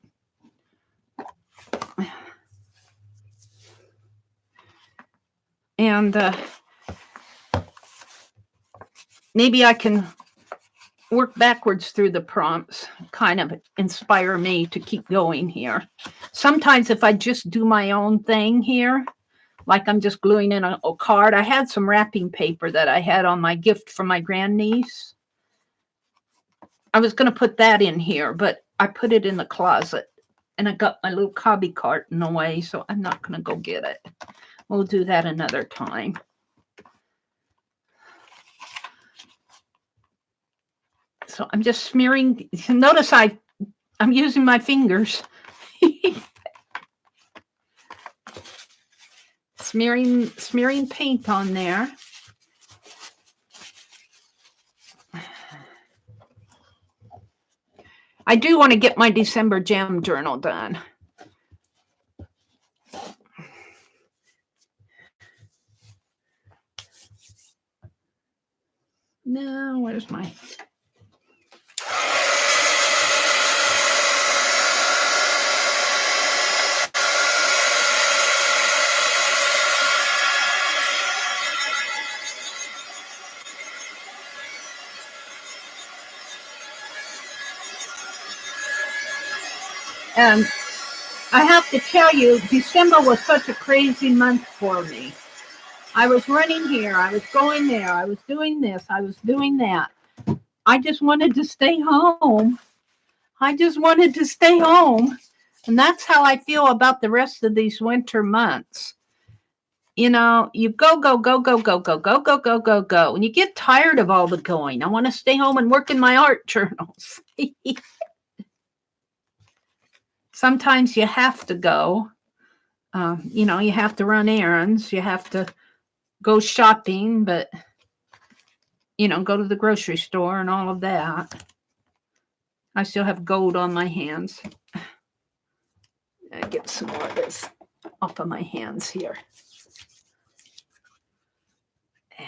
And maybe I can work backwards through the prompts, kind of inspire me to keep going here. Sometimes if I just do my own thing here, like I'm just gluing in a card. I had some wrapping paper that I had on my gift from my grandniece. I was going to put that in here, but I put it in the closet. And I got my little cobby cart in the way, so I'm not going to go get it. We'll do that another time. So I'm just smearing. Notice I'm using my fingers. smearing paint on there. I do want to get my December gem journal done. No, where's my... And I have to tell you, December was such a crazy month for me. I was running here, I was going there, I was doing this, I was doing that. I just wanted to stay home. I just wanted to stay home. And that's how I feel about the rest of these winter months. You know, you go. And you get tired of all the going. I want to stay home and work in my art journals. Sometimes you have to go. You know, you have to run errands. You have to go shopping, but, you know, go to the grocery store and all of that. I still have gold on my hands. I get some more of this off of my hands here. Yeah.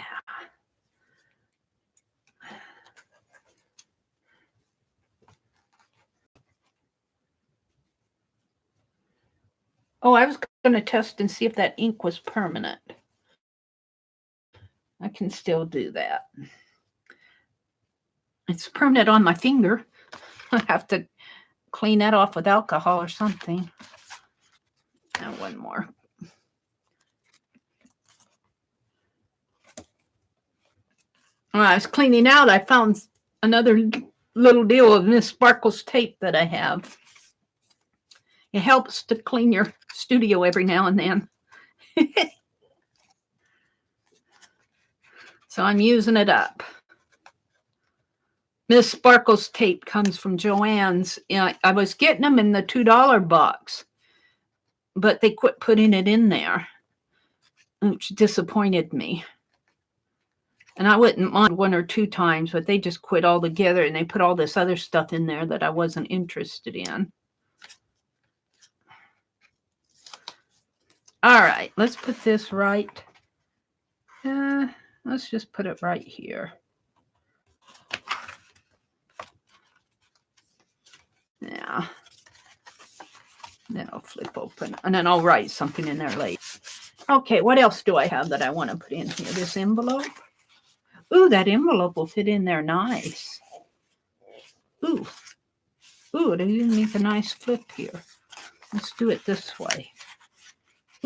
Oh, I was going to test and see if that ink was permanent. I can still do that. It's permanent on my finger. I have to clean that off with alcohol or something. And one more. When I was cleaning out, I found another little deal of Miss Sparkle's tape that I have. It helps to clean your studio every now and then. So I'm using it up. Miss Sparkle's tape comes from Joann's. I was getting them in the $2 box, but they quit putting it in there, which disappointed me. And I wouldn't mind 1 or 2 times, but they just quit altogether, and they put all this other stuff in there that I wasn't interested in. All right, let's put this right. Let's just put it right here. Yeah. Then I'll flip open, and then I'll write something in there later. Okay, what else do I have that I want to put in here? This envelope. Ooh, that envelope will fit in there nice. Ooh, it didn't make a nice flip here. Let's do it this way.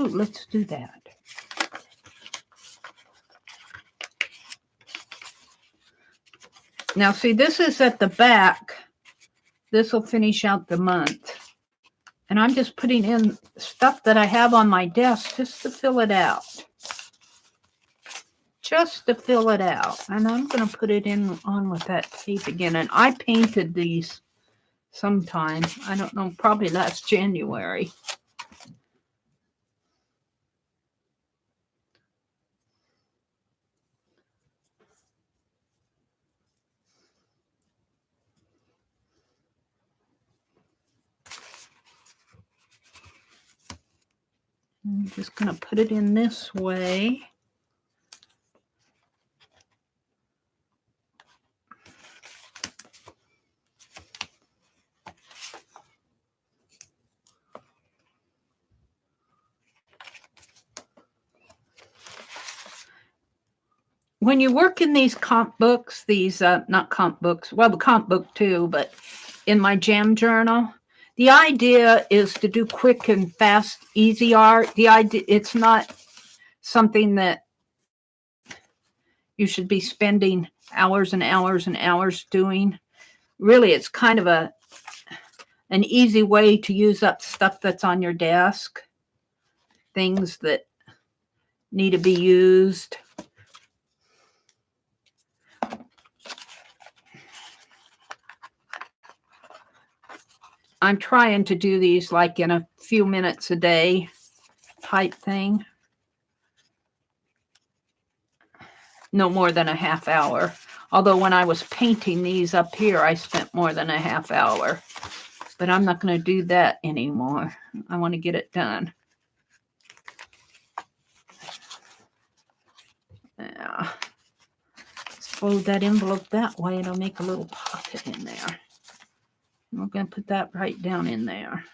Ooh, let's do that. Now, see, this is at the back. This will finish out the month. And I'm just putting in stuff that I have on my desk just to fill it out. Just to fill it out. And I'm going to put it on with that tape again. And I painted these sometime. I don't know, probably last January. I'm just going to put it in this way. When you work in these comp books, these, not comp books, well, the comp book too, but in my jam journal, the idea is to do quick and fast, easy art. The idea, it's not something that you should be spending hours and hours and hours doing. Really, it's kind of an easy way to use up stuff that's on your desk, things that need to be used. I'm trying to do these like in a few minutes a day type thing. No more than a half hour. Although when I was painting these up here, I spent more than a half hour. But I'm not going to do that anymore. I want to get it done. Yeah. Let's fold that envelope that way. It'll make a little pocket in there. And we're going to put that right down in there.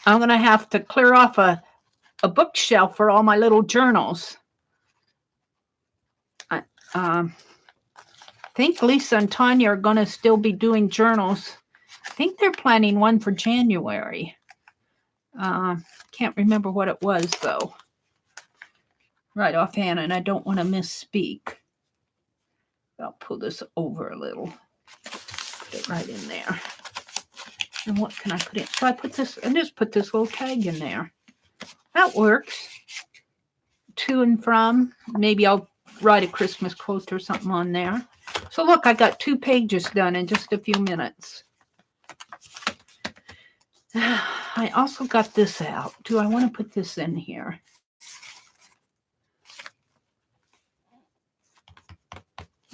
I'm going to have to clear off a bookshelf for all my little journals. I think Lisa and Tanya are going to still be doing journals. I think they're planning one for January. Can't remember what it was, though, right offhand, and I don't want to misspeak. I'll pull this over a little. Put it right in there. And what can I put in? So I put this, and just put this little tag in there. That works. To and from. Maybe I'll write a Christmas quote or something on there. So look, I got 2 pages done in just a few minutes. I also got this out. Do I want to put this in here?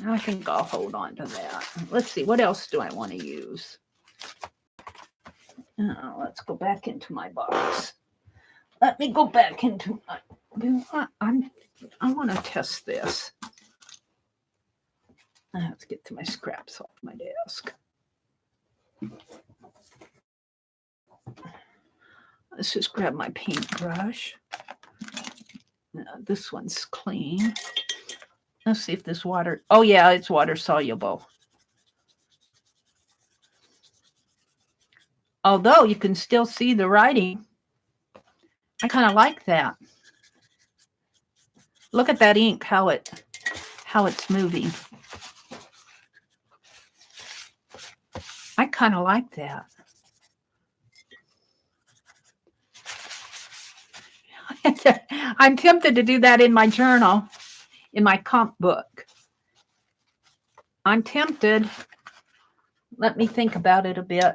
I think I'll hold on to that. Let's see, what else do I want to use? Let's go back into my box. Let me go back into my... I want to test this. Let's get to my scraps off my desk. Let's just grab my paintbrush. This one's clean. Let's see if this water... Oh, yeah, it's water soluble. Although you can still see the writing. I kind of like that. Look at that ink, how it's moving. I kind of like that. I'm tempted to do that in my journal, in my comp book. I'm tempted. Let me think about it a bit.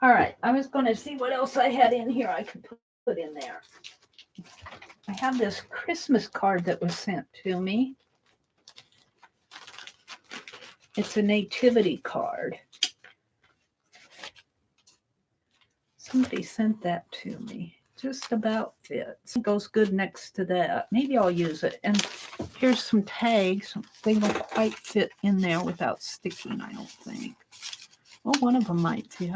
All right, I was going to see what else I had in here I could put in there. I have this Christmas card that was sent to me. It's a nativity card. Somebody sent that to me. Just about fits. It goes good next to that. Maybe I'll use it. And here's some tags. They don't quite fit in there without sticking, I don't think. Well, one of them might fit.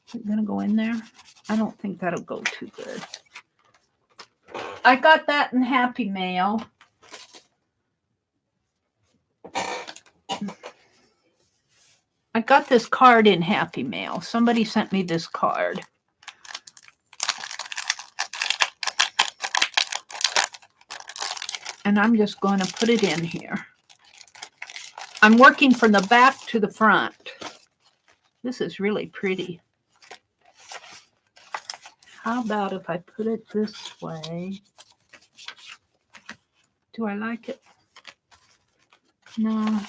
Is it going to go in there? I don't think that'll go too good. I got that in Happy Mail. I got this card in Happy Mail. Somebody sent me this card. And I'm just going to put it in here. I'm working from the back to the front. This is really pretty. How about if I put it this way? Do I like it? No.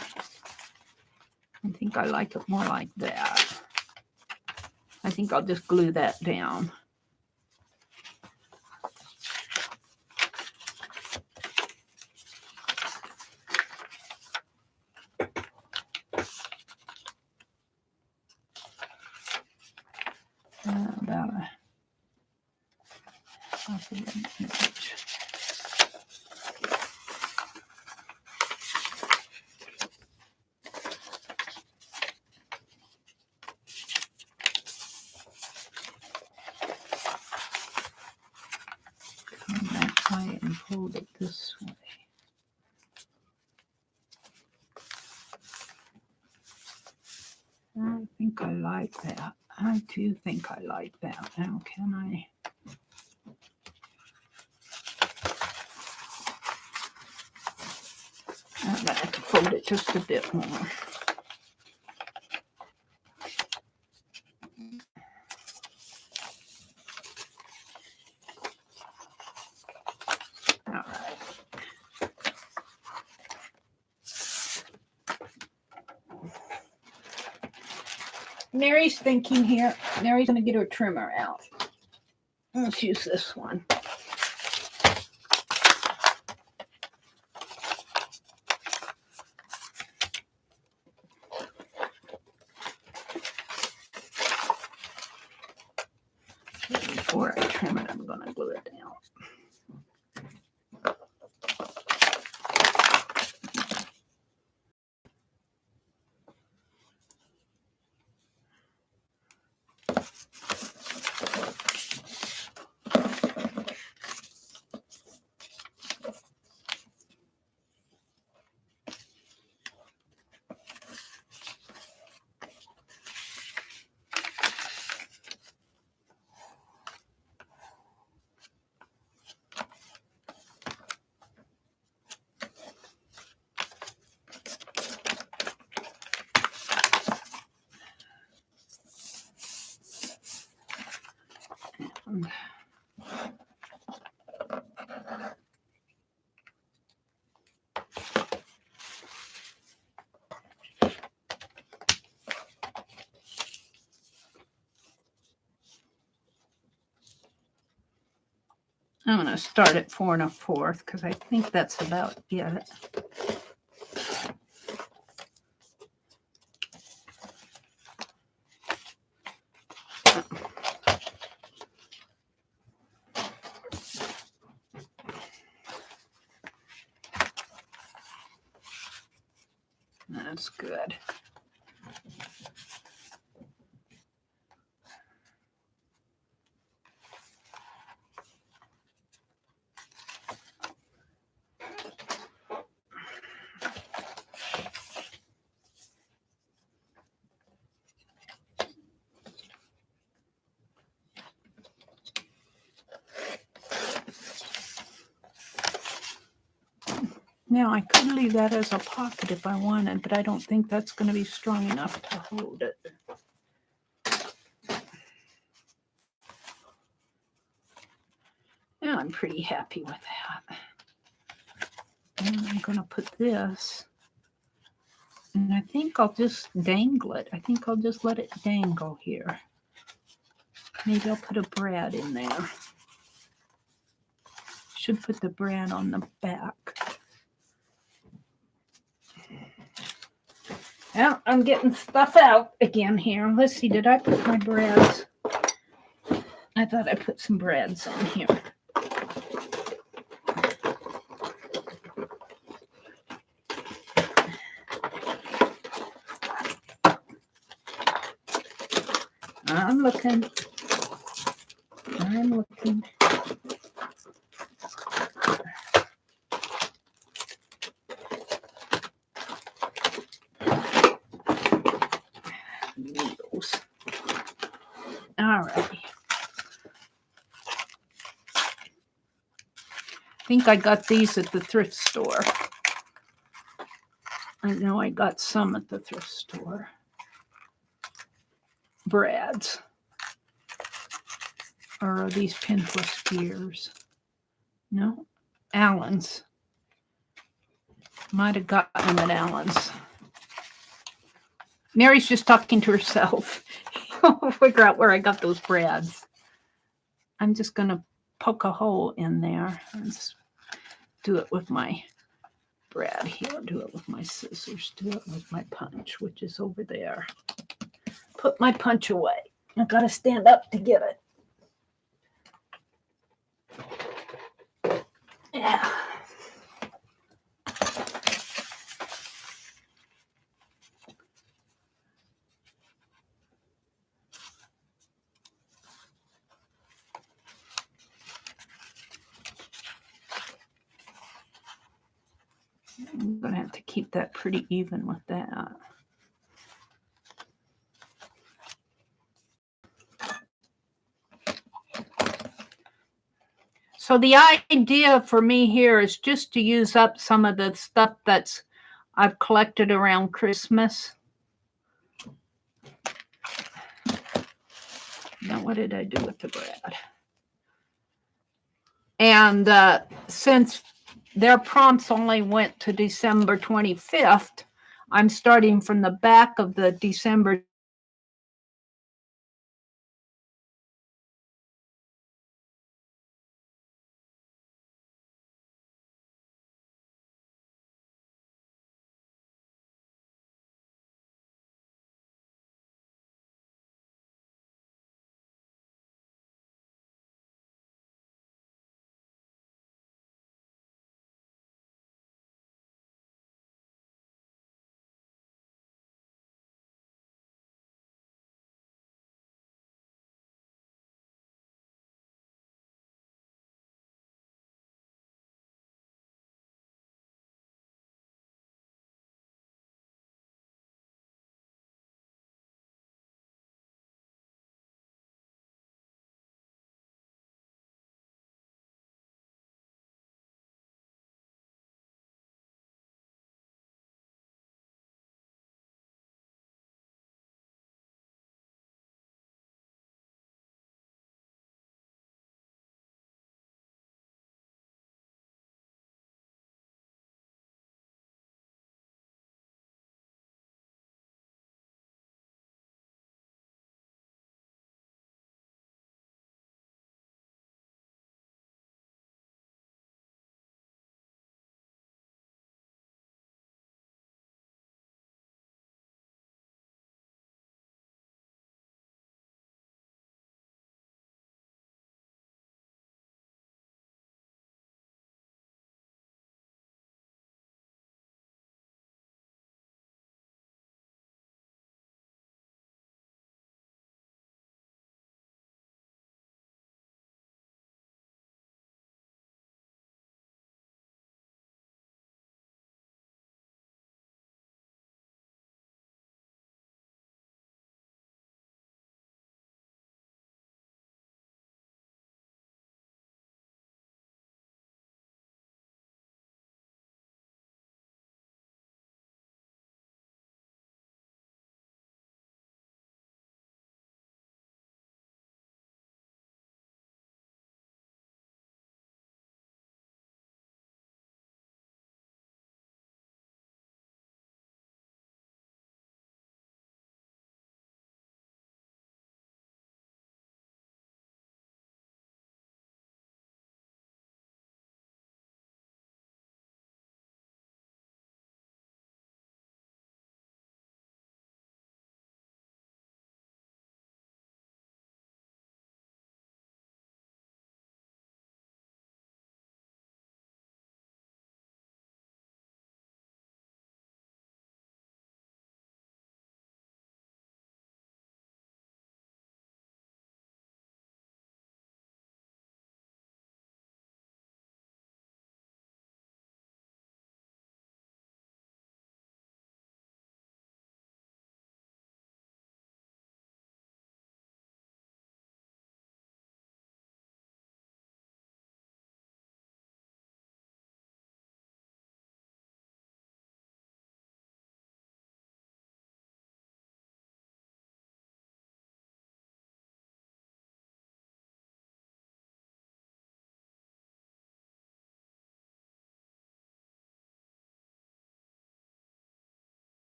I think I like it more like that. I think I'll just glue that down. About a half of an inch. Come that way and hold it this way. I think I like that. I do think I like that. Now, can I? I'm going to have to fold it just a bit more. All right. Mary's thinking here. Mary's going to get her trimmer out. Let's use this one. Before I trim it, I'm going to glue it down. I'm going to start at 4 1/4 because I think that's about it. That's good. Now, I could leave that as a pocket if I wanted, but I don't think that's going to be strong enough to hold it. Now, I'm pretty happy with that. And I'm going to put this, and I think I'll just dangle it. I think I'll just let it dangle here. Maybe I'll put a brad in there. Should put the brad on the back. Well, I'm getting stuff out again here. Let's see, did I put my brads? I thought I put some brads on here. I'm looking. Needles. All right. I think I got these at the thrift store. I know I got some at the thrift store. Brad's. Or are these pinless gears? No. Allen's. Might have gotten them at Allen's. Mary's just talking to herself. I'll figure out where I got those Brads. I'm just going to poke a hole in there. Let's do it with my Brad here. Do it with my scissors. Do it with my punch, which is over there. Put my punch away. I got to stand up to get it. Yeah. I'm going to have to keep that pretty even with that. So the idea for me here is just to use up some of the stuff that's I've collected around Christmas. Now, what did I do with the Brad? And since their prompts only went to December 25th, I'm starting from the back of the December